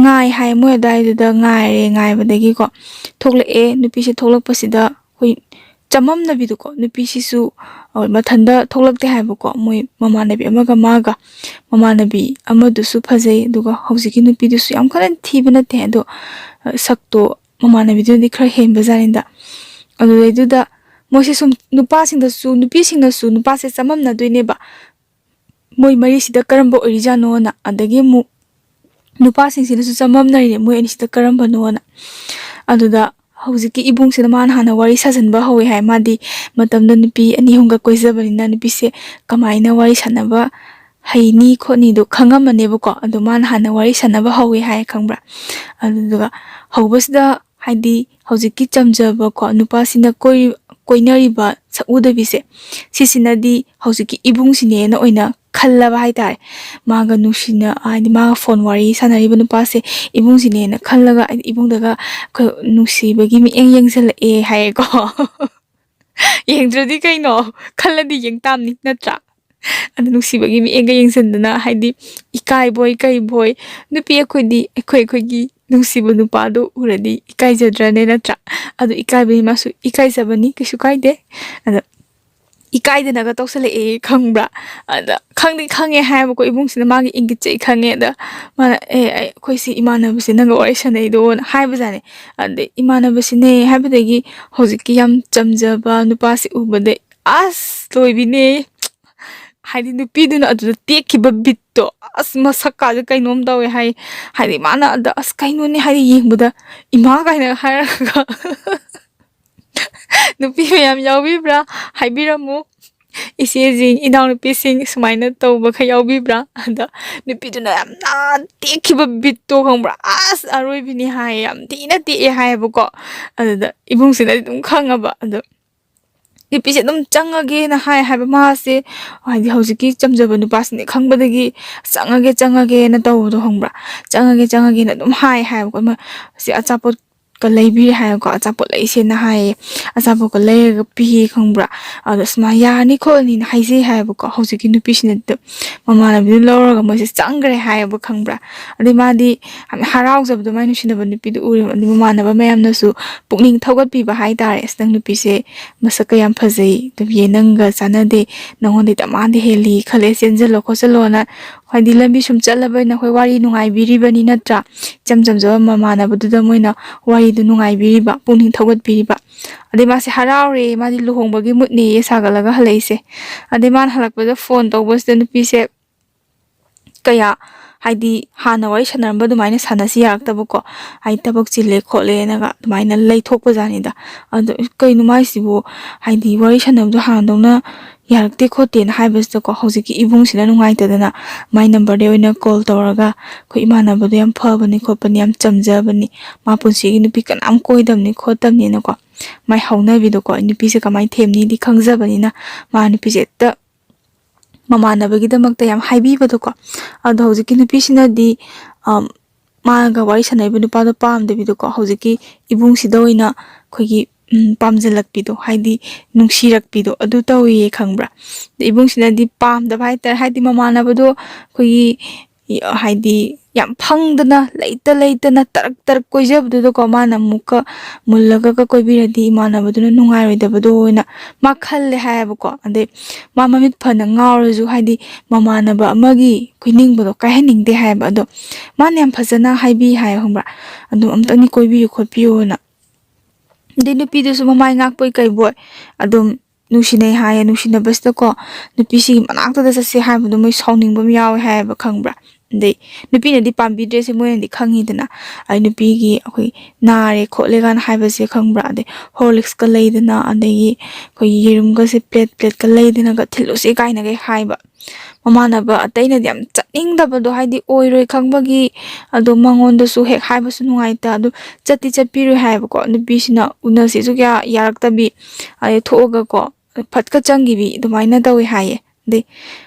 ꯉꯥꯏ ꯍꯥꯏ ꯃꯣꯏ ꯑꯗꯨꯋꯥꯏꯗꯨꯗ ꯉꯥꯏꯔꯦ ꯉꯥꯏꯕꯗꯒꯤꯀꯣ ꯊꯣꯛꯂꯛꯑꯦ ꯅꯨꯄꯤꯁꯦ ꯊꯣꯛꯂꯛꯄꯁꯤꯗ ꯑꯩꯈꯣꯏ ꯆꯃꯝꯅꯕꯤꯗꯣꯀꯣ ꯅꯨꯄꯤꯁꯤꯁꯨ ꯃꯊꯟꯇ ꯊꯣꯛꯂꯛꯇꯦ ꯍꯥꯏꯕꯀꯣ ꯃꯣꯏ ꯃꯃꯥꯟꯅꯕꯤ ꯑꯃꯒ ꯃꯥꯒ ꯃꯃꯥꯟꯅꯕꯤ ꯑꯃꯗꯨꯁꯨ ꯐꯖꯩ ꯑꯗꯨꯒ ꯍꯧꯖꯤꯛꯀꯤ ꯅꯨꯄꯤꯗꯨꯁꯨ ꯌꯥꯝ ꯀꯟꯅ ꯊꯤꯕ ꯅꯠꯇꯦ ꯑꯗꯣ ꯁꯛꯇꯣ ꯃꯃꯥꯟꯅꯕꯤꯗꯨꯅꯗꯤ ꯈꯔ ꯍꯦꯟꯕ ꯖꯥꯠꯅꯤꯗ ꯑꯗꯨꯗꯩꯗꯨꯗ ꯃꯣꯏꯁꯦ ꯁꯨꯝ ꯅꯨꯄꯥꯁꯤꯡꯗꯁꯨ ꯅꯨꯄꯤꯁꯤꯡꯅꯁꯨ ꯅꯨꯄꯥꯁꯦ ꯆꯃꯝꯅꯗꯣꯏꯅꯦꯕ ꯃꯣꯏ ꯃꯔꯤꯁꯤꯗ ꯀꯔꯝꯕ ꯑꯣꯏꯔꯤꯖꯥꯠꯅꯣꯅ ꯑꯗꯒꯤ ꯑꯃꯨꯛ ꯅꯨꯄꯥꯁꯤꯡꯁꯤꯅꯁꯨ ꯆꯃꯝꯅꯔꯤꯅꯦ ꯃꯣꯏ ꯑꯅꯤꯁꯤꯗ ꯀꯔꯝꯕꯅꯣꯅ ꯑꯗꯨꯗ ꯍꯧꯖꯤꯛꯀꯤ ꯏꯕꯨꯡꯁꯤꯅ ꯃꯥꯅ ꯍꯥꯟꯅ ꯋꯥꯔꯤ ꯁꯥꯖꯟꯕ ꯍꯧꯋꯦ ꯍꯥꯏ ꯃꯥꯗꯤ ꯃꯇꯝꯗ ꯅꯨꯄꯤ ꯑꯅꯤ ꯑꯍꯨꯝꯒ ꯀꯣꯏꯖꯕꯅꯤꯅ ꯅꯨꯄꯤꯁꯦ ꯀꯃꯥꯏꯅ ꯋꯥꯔꯤ ꯁꯥꯟꯅꯕ ꯍꯩꯅꯤ ꯈꯣꯠꯅꯤꯗꯣ ꯈꯪꯉꯝꯃꯅꯦꯕꯀꯣ ꯑꯗꯣ ꯃꯥꯅ ꯍꯥꯟꯅ ꯋꯥꯔꯤ ꯁꯥꯟꯅꯕ ꯍꯧꯋꯦ ꯍꯥꯏ ꯈꯪꯕ꯭ꯔꯥ ꯑꯗꯨꯗꯨꯒ ꯍꯧꯕꯁꯤꯗ ꯍꯥꯏꯗꯤ ꯍꯧꯖꯤꯛꯀꯤ ꯆꯝꯖꯕꯀꯣ ꯅꯨꯄꯥꯁꯤꯅ ꯀꯣꯏꯅꯔꯤꯕ ꯁꯛꯎꯗꯕꯤꯁꯦ ꯁꯤꯁꯤꯅꯗꯤ ꯍꯧꯖꯤꯛꯀꯤ ꯏꯕꯨꯡꯁꯤꯅꯦꯅ ꯑꯣꯏꯅ ꯈꯜꯂꯕ ꯍꯥꯏꯇꯥꯔꯦ ꯃꯥꯒ ꯅꯨꯡꯁꯤꯅ ꯍꯥꯏꯗꯤ ꯃꯥꯒ ꯐꯣꯟ ꯋꯥꯔꯤ ꯁꯥꯟꯅꯔꯤꯕ ꯅꯨꯄꯥꯁꯦ ꯏꯕꯨꯡꯁꯤꯅꯦꯅ ꯈꯜꯂꯒ ꯍꯥꯏꯗꯤ ꯏꯕꯨꯡꯗꯒ ꯑꯩꯈꯣꯏ ꯅꯨꯡꯁꯤꯕꯒꯤ ꯃꯤꯠꯌꯦꯡ ꯌꯦꯡꯁꯜꯂꯛꯑꯦ ꯍꯥꯏꯌꯦꯀꯣ ꯌꯦꯡꯗ꯭ꯔꯗꯤ ꯀꯩꯅꯣ ꯈꯜꯂꯗꯤ ꯌꯦꯡ ꯇꯥꯝꯅꯤ ꯅꯠꯇ꯭ꯔꯥ ꯑꯗꯨ ꯅꯨꯡꯁꯤꯕꯒꯤ ꯃꯤꯠꯌꯦꯡꯒ ꯌꯦꯡꯁꯤꯟꯗꯅ ꯍꯥꯏꯗꯤ ꯏꯀꯥꯏꯕꯣꯏ ꯀꯩꯕꯣꯏ ꯅꯨꯄꯤ ꯑꯩꯈꯣꯏꯗꯤ ꯑꯩꯈꯣꯏꯒꯤ ꯅꯨꯡꯁꯤꯕ ꯅꯨꯄꯥꯗꯣ ꯎꯔꯗꯤ ꯏꯀꯥꯏꯖꯗ꯭ꯔꯅꯦ ꯅꯠꯇ꯭ꯔꯥ ꯑꯗꯨ ꯏꯀꯥꯏꯕꯒꯤ ꯃꯥꯁꯨ ꯏꯀꯥꯏꯖꯕꯅꯤ ꯀꯩꯁꯨ ꯀꯥꯏꯗꯦ ꯑꯗ ꯏꯀꯥꯏꯗꯅꯒ ꯇꯧꯁꯜꯂꯛꯑꯦ ꯈꯪꯕ꯭ꯔꯥ ꯑꯗ ꯈꯪꯗꯤ ꯈꯪꯉꯦ ꯍꯥꯏꯕꯀꯣ ꯏꯕꯨꯡꯁꯤꯅ ꯃꯥꯒꯤ ꯏꯪꯒꯤꯠꯁꯦ ꯈꯪꯉꯦ ꯑꯗ ꯃꯥꯅ ꯑꯩꯈꯣꯏꯁꯤ ꯏꯃꯥꯟꯅꯕꯁꯤ ꯅꯪꯒ ꯋꯥꯔꯤ ꯁꯥꯟꯅꯩꯗꯣꯅ ꯍꯥꯏꯕꯖꯥꯠꯅꯦ ꯑꯗꯩ ꯏꯃꯥꯟꯅꯕꯁꯤꯅꯦ ꯍꯥꯏꯕꯗꯒꯤ ꯍꯧꯖꯤꯛꯀꯤ ꯌꯥꯝ ꯆꯝꯖꯕ ꯅꯨꯄꯥꯁꯤ ꯎꯕꯗꯩ ꯑꯁ ꯂꯣꯏꯕꯤꯅꯦ ꯍꯥꯏꯗꯤ ꯅꯨꯄꯤꯗꯨꯅ ꯑꯗꯨꯗ ꯇꯦꯛꯈꯤꯕ ꯕꯤꯠꯇꯣ ꯑꯁ ꯃꯁꯛꯀꯥꯁꯦ ꯀꯩꯅꯣꯝ ꯇꯧꯋꯦ ꯍꯥꯏꯗꯤ ꯃꯥꯅ ꯑꯗ ꯑꯁ ꯀꯩꯅꯣꯅꯦ ꯍꯥꯏꯗꯤ ꯌꯦꯡꯕꯗ ꯏꯃꯥ ꯀꯥꯏꯅ ꯍꯥꯏꯔꯒ ꯅꯨꯄꯤ ꯃꯌꯥꯝ ꯌꯥꯎꯕꯤꯕ꯭ꯔꯥ ꯍꯥꯏꯕꯤꯔꯝꯃꯨ ꯏꯆꯦꯁꯤꯡ ꯏꯅꯥꯎꯅꯨꯄꯤꯁꯤꯡ ꯁꯨꯃꯥꯏꯅ ꯇꯧꯕꯈꯩ ꯌꯥꯎꯕꯤꯕ꯭ꯔꯥ ꯑꯗ ꯅꯨꯄꯤꯗꯨꯅ ꯌꯥꯝꯅ ꯇꯦꯛꯈꯤꯕ ꯕꯤꯠꯇꯣ ꯈꯪꯕ꯭ꯔꯥ ꯑꯁ ꯑꯔꯣꯏꯕꯤꯅꯤ ꯍꯥꯏꯌꯦ ꯌꯥꯝ ꯊꯤꯅ ꯇꯦꯛꯑꯦ ꯍꯥꯏꯌꯦꯕꯀꯣ ꯑꯗꯨꯗ ꯏꯕꯨꯡꯁꯤꯅꯗꯤ ꯑꯗꯨꯝ ꯈꯪꯉꯕ ꯑꯗꯣ ꯅꯨꯄꯤꯁꯦ ꯑꯗꯨꯝ ꯆꯪꯉꯒꯦꯅ ꯍꯥꯏꯕ ꯃꯥꯁꯦ ꯍꯥꯏꯗꯤ ꯍꯧꯖꯤꯛꯀꯤ ꯆꯝꯖꯕ ꯅꯨꯄꯥꯁꯤꯅꯦ ꯈꯪꯕꯗꯒꯤ ꯆꯪꯉꯒꯦꯅ ꯇꯧꯕꯗꯣ ꯈꯪꯕ꯭ꯔꯥ ꯆꯪꯉꯒꯦꯅ ꯑꯗꯨꯝ ꯍꯥꯏꯕꯀꯣ ꯁꯤ ꯑꯆꯥꯄꯣꯠꯀ ꯂꯩꯕꯤꯔꯦ ꯍꯥꯏꯌꯦꯀꯣ ꯑꯆꯥꯄꯣꯠ ꯂꯩꯁꯦꯅ ꯍꯥꯏꯌꯦ ꯑꯆꯥꯄꯣꯠꯀ ꯂꯩꯔꯒ ꯄꯤꯌꯦ ꯈꯪꯕ꯭ꯔꯥ ꯑꯗꯣ ꯁꯨꯃꯥꯏꯅ ꯌꯥꯔꯅꯤ ꯈꯣꯠꯂꯅꯤꯅ ꯍꯥꯏꯖꯩ ꯍꯥꯏꯌꯦꯕꯀꯣ ꯍꯧꯖꯤꯛꯀꯤ ꯅꯨꯄꯤꯁꯤꯅ ꯃꯃꯥꯟꯅꯕꯤꯗꯨ ꯂꯧꯔꯒ ꯃꯣꯏꯁꯦ ꯆꯪꯈ꯭ꯔꯦ ꯍꯥꯏꯌꯦꯕ ꯈꯪꯕ꯭ꯔꯥ ꯑꯗꯩ ꯃꯥꯗꯤ ꯍꯔꯥꯎꯖꯕꯗꯣ ꯃꯥꯏ ꯅꯨꯡꯁꯤꯅꯕ ꯅꯨꯄꯤꯗꯨ ꯎꯔꯦꯕ ꯑꯗꯩ ꯃꯃꯥꯟꯅꯕ ꯃꯌꯥꯝꯅꯁꯨ ꯄꯨꯛꯅꯤꯡ ꯊꯧꯒꯠꯄꯤꯕ ꯍꯥꯏꯇꯥꯔꯦ ꯑꯁ ꯅꯪ ꯅꯨꯄꯤꯁꯦ ꯃꯁꯛꯀ ꯌꯥꯝ ꯐꯖꯩ ꯑꯗꯨꯝ ꯅꯪꯒ ꯆꯥꯟꯅꯗꯦ ꯅꯪꯉꯣꯟꯗꯩ ꯗꯃꯥꯗ ꯍꯦꯜꯂꯤ ꯈꯜꯂꯦ ꯆꯦꯟꯁꯤꯜꯂꯣ ꯈꯣꯠꯆꯜꯂꯣꯅ ꯍꯥꯏꯗꯤ ꯂꯝꯕꯤ ꯁꯨꯝ ꯆꯠꯂꯕꯅꯤꯅ ꯑꯩꯈꯣꯏ ꯋꯥꯔꯤ ꯅꯨꯡꯉꯥꯏꯕꯤꯔꯤꯕꯅꯤ ꯅꯠꯇ꯭ꯔꯥ ꯏꯆꯝ ꯆꯝꯖꯕ ꯃꯃꯥꯟꯅꯕꯗꯨꯗ ꯃꯣꯏꯅ ꯋꯥꯔꯤꯗꯨ ꯅꯨꯡꯉꯥꯏꯕꯤꯔꯤꯕ ꯄꯨꯛꯅꯤꯡ ꯊꯧꯒꯠꯄꯤꯔꯤꯕ ꯑꯗꯩ ꯃꯥꯁꯦ ꯍꯔꯥꯎꯔꯦ ꯃꯥꯗꯤ ꯂꯨꯍꯣꯡꯕꯒꯤ ꯃꯨꯠꯅꯦꯌꯦ ꯁꯥꯒꯠꯂꯒ ꯍꯜꯂꯛꯏꯁꯦ ꯑꯗꯩ ꯃꯥꯅ ꯍꯜꯂꯛꯄꯗ ꯐꯣꯟ ꯇꯧꯕꯁꯤꯗ ꯅꯨꯄꯤꯁꯦ ꯀꯌꯥ ꯍꯥꯏꯗꯤ ꯍꯥꯟꯅ ꯋꯥꯔꯤ ꯁꯥꯟꯅꯔꯝꯕ ꯑꯗꯨꯃꯥꯏꯅ ꯁꯥꯟꯅꯁꯤ ꯌꯥꯔꯛꯇꯕꯀꯣ ꯍꯥꯏꯗꯤ ꯊꯕꯛ ꯆꯤꯜꯂꯦ ꯈꯣꯠꯂꯦꯅꯒ ꯑꯗꯨꯃꯥꯏꯅ ꯂꯩꯊꯣꯛꯄ ꯖꯥꯠꯅꯤꯗ ꯑꯗꯣ ꯀꯩꯅꯣ ꯃꯥꯏꯁꯤꯕꯨ ꯍꯥꯏꯗꯤ ꯋꯥꯔꯤ ꯁꯥꯟꯅꯕꯗꯣ ꯍꯥꯟꯅꯗꯧꯅ ꯌꯥꯔꯛꯇꯦ ꯈꯣꯠꯇꯦꯅ ꯍꯥꯏꯕꯁꯤꯗꯀꯣ ꯍꯧꯖꯤꯛꯀꯤ ꯏꯕꯨꯡꯁꯤꯅ ꯅꯨꯡꯉꯥꯏꯇꯗꯅ ꯃꯥꯏ ꯅꯝꯕꯔꯗꯩ ꯑꯣꯏꯅ ꯀꯣꯜ ꯇꯧꯔꯒ ꯑꯩꯈꯣই ꯏꯃꯥꯟꯅꯕꯗꯣ ꯌꯥꯝ ꯐꯕꯅꯤ ꯈꯣꯠꯄꯅꯤ ꯌꯥꯝ ꯆꯝꯖꯕꯅꯤ ꯃꯥ ꯄꯨꯟꯁꯤꯒꯤ ꯅꯨꯄꯤ ꯀꯅꯥꯝ ꯀꯣꯏꯗꯕꯅꯤ ꯈꯣꯠꯇꯕꯅꯤꯅꯀꯣ ꯃꯥꯏ ꯍꯧꯅꯕꯤꯗꯣꯀꯣ ꯅꯨꯄꯤꯁꯦ ꯀꯃꯥꯏꯅ ꯊꯦꯝꯅꯤꯗꯤ ꯈꯪꯖꯕꯅꯤꯅ ꯃꯥ ꯅꯨꯄꯤꯁꯦ ꯍꯦꯛꯇ ꯃꯃꯥꯟꯅꯕꯒꯤꯗꯃꯛꯇ ꯌꯥꯝ ꯍꯥꯏꯕꯤꯕꯗꯣꯀꯣ ꯑꯗꯣ ꯍꯧꯖꯤꯛꯀꯤ ꯅꯨꯄꯤꯁꯤꯅꯗꯤ ꯃꯥꯒ ꯋꯥꯔꯤ ꯁꯥꯟꯅꯔꯤꯕ ꯅꯨꯄꯥꯗꯣ ꯄꯥꯝꯗꯕꯤꯗꯀꯣ ꯍꯧꯖꯤꯛꯀꯤ ꯏꯕꯨꯡꯁꯤꯗ ꯑꯣꯏꯅ ꯑꯩꯈꯣꯏꯒꯤ ꯄꯥꯝꯖꯜꯂꯛꯄꯤꯗꯣ ꯍꯥꯏꯗꯤ ꯅꯨꯡꯁꯤꯔꯛꯄꯤꯗꯣ ꯑꯗꯨ ꯇꯧꯏꯌꯦ ꯈꯪꯕ꯭ꯔꯥ ꯏꯕꯨꯡꯁꯤꯅꯗꯤ ꯄꯥꯝꯗꯕ ꯍꯥꯏꯇꯥꯔꯦ ꯍꯥꯏꯗꯤ ꯃꯃꯥꯟꯅꯕꯗꯣ ꯑꯩꯈꯣꯏꯒꯤ ꯍꯥꯏꯗꯤ ꯌꯥꯝ ꯐꯪꯗꯅ ꯂꯩꯇꯅ ꯇꯔꯛ ꯇꯔꯛ ꯀꯣꯏꯖꯕꯗꯨꯗꯀꯣ ꯃꯥꯅ ꯑꯃꯨꯛꯀ ꯃꯨꯜꯂꯒ ꯀꯣꯏꯕꯤꯔꯗꯤ ꯏꯃꯥꯟꯅꯕꯗꯨꯅ ꯅꯨꯡꯉꯥꯏꯔꯣꯏꯗꯕꯗꯣ ꯑꯣꯏꯅ ꯃꯥ ꯈꯜꯂꯦ ꯍꯥꯏꯌꯦꯕꯀꯣ ꯑꯗꯩ ꯃꯥ ꯃꯃꯤꯠ ꯐꯅ ꯉꯥꯎꯔꯁꯨ ꯍꯥꯏꯗꯤ ꯃꯃꯥꯟꯅꯕ ꯑꯃꯒꯤ ꯀꯣꯏꯅꯤꯡꯕꯗꯣ ꯀꯥꯏꯍꯟꯅꯤꯡꯗꯦ ꯍꯥꯏꯌꯦꯕ ꯑꯗꯣ ꯃꯥꯅ ꯌꯥꯝ ꯐꯖꯅ ꯍꯥꯏꯕꯤ ꯍꯥꯏ ꯈꯪꯕ꯭ꯔꯥ ꯑꯗꯨꯝ ꯑꯝꯇꯪꯗꯤ ꯀꯣꯏꯕꯤꯌꯨ ꯈꯣꯠꯄꯤꯌꯨꯅ ꯑꯗꯩ ꯅꯨꯄꯤꯗꯨꯁꯨ ꯃꯃꯥꯏ ꯉꯥꯛꯄꯣꯏ ꯀꯩꯕꯣꯏ ꯑꯗꯨꯝ ꯅꯨꯡꯁꯤꯅꯩ ꯍꯥꯏꯌꯦ ꯅꯨꯡꯁꯤꯅꯕꯁꯤꯗꯀꯣ ꯅꯨꯄꯤꯁꯤꯒꯤ ꯃꯅꯥꯛꯇꯗ ꯆꯠꯁꯦ ꯍꯥꯏꯕꯗꯣ ꯃꯣꯏ ꯁꯥꯎꯅꯤꯡꯕ ꯑꯃ ꯌꯥꯎꯋꯦ ꯍꯥꯏꯌꯦꯕ ꯈꯪꯕ꯭ꯔꯥ ꯑꯗꯩ ꯅꯨꯄꯤꯅꯗꯤ ꯄꯥꯝꯕꯤꯗ꯭ꯔꯦꯁꯦ ꯃꯣꯏꯅꯗꯤ ꯈꯪꯉꯤꯗꯅ ꯑꯩ ꯅꯨꯄꯤꯒꯤ ꯑꯩꯈꯣꯏ ꯅꯥꯔꯦ ꯈꯣꯠꯂꯦ ꯀꯥꯟꯅ ꯍꯥꯏꯕꯁꯦ ꯈꯪꯕ꯭ꯔꯥ ꯑꯗꯩ ꯍꯣꯔꯂꯤꯛꯁꯀ ꯂꯩꯗꯅ ꯑꯗꯒꯤ ꯑꯩꯈꯣꯏꯒꯤ ꯌꯦꯔꯨꯝꯒꯁꯦ ꯄ꯭ꯂꯦꯠꯀ ꯂꯩꯗꯅꯒ ꯊꯤꯜꯂꯨꯁꯤ ꯀꯥꯏꯅꯒꯩ ꯍꯥꯏꯕ ꯃꯃꯥꯟꯅꯕ ꯑꯇꯩꯅꯗꯤ ꯌꯥꯝ ꯆꯠꯅꯤꯡꯗꯕꯗꯣ ꯍꯥꯏꯗꯤ ꯑꯣꯏꯔꯣꯏ ꯈꯪꯕꯒꯤ ꯑꯗꯣ ꯃꯉꯣꯟꯗꯁꯨ ꯍꯦꯛ ꯍꯥꯏꯕꯁꯨ ꯅꯨꯡꯉꯥꯏꯇ ꯑꯗꯨ ꯆꯠꯄꯤꯔꯣꯏ ꯍꯥꯏꯌꯦꯕꯀꯣ ꯅꯨꯄꯤꯁꯤꯅ ꯎꯅꯁꯤꯁꯨ ꯀꯌꯥ ꯌꯥꯔꯛꯇꯕꯤ ꯑꯗꯩ ꯊꯣꯛꯑꯒꯀꯣ ꯐꯠꯀ ꯆꯪꯈꯤꯕꯤ ꯑꯗꯨꯃꯥꯏꯅ ꯇꯧꯋꯦ ꯍꯥꯏꯌꯦ ꯑꯗꯩ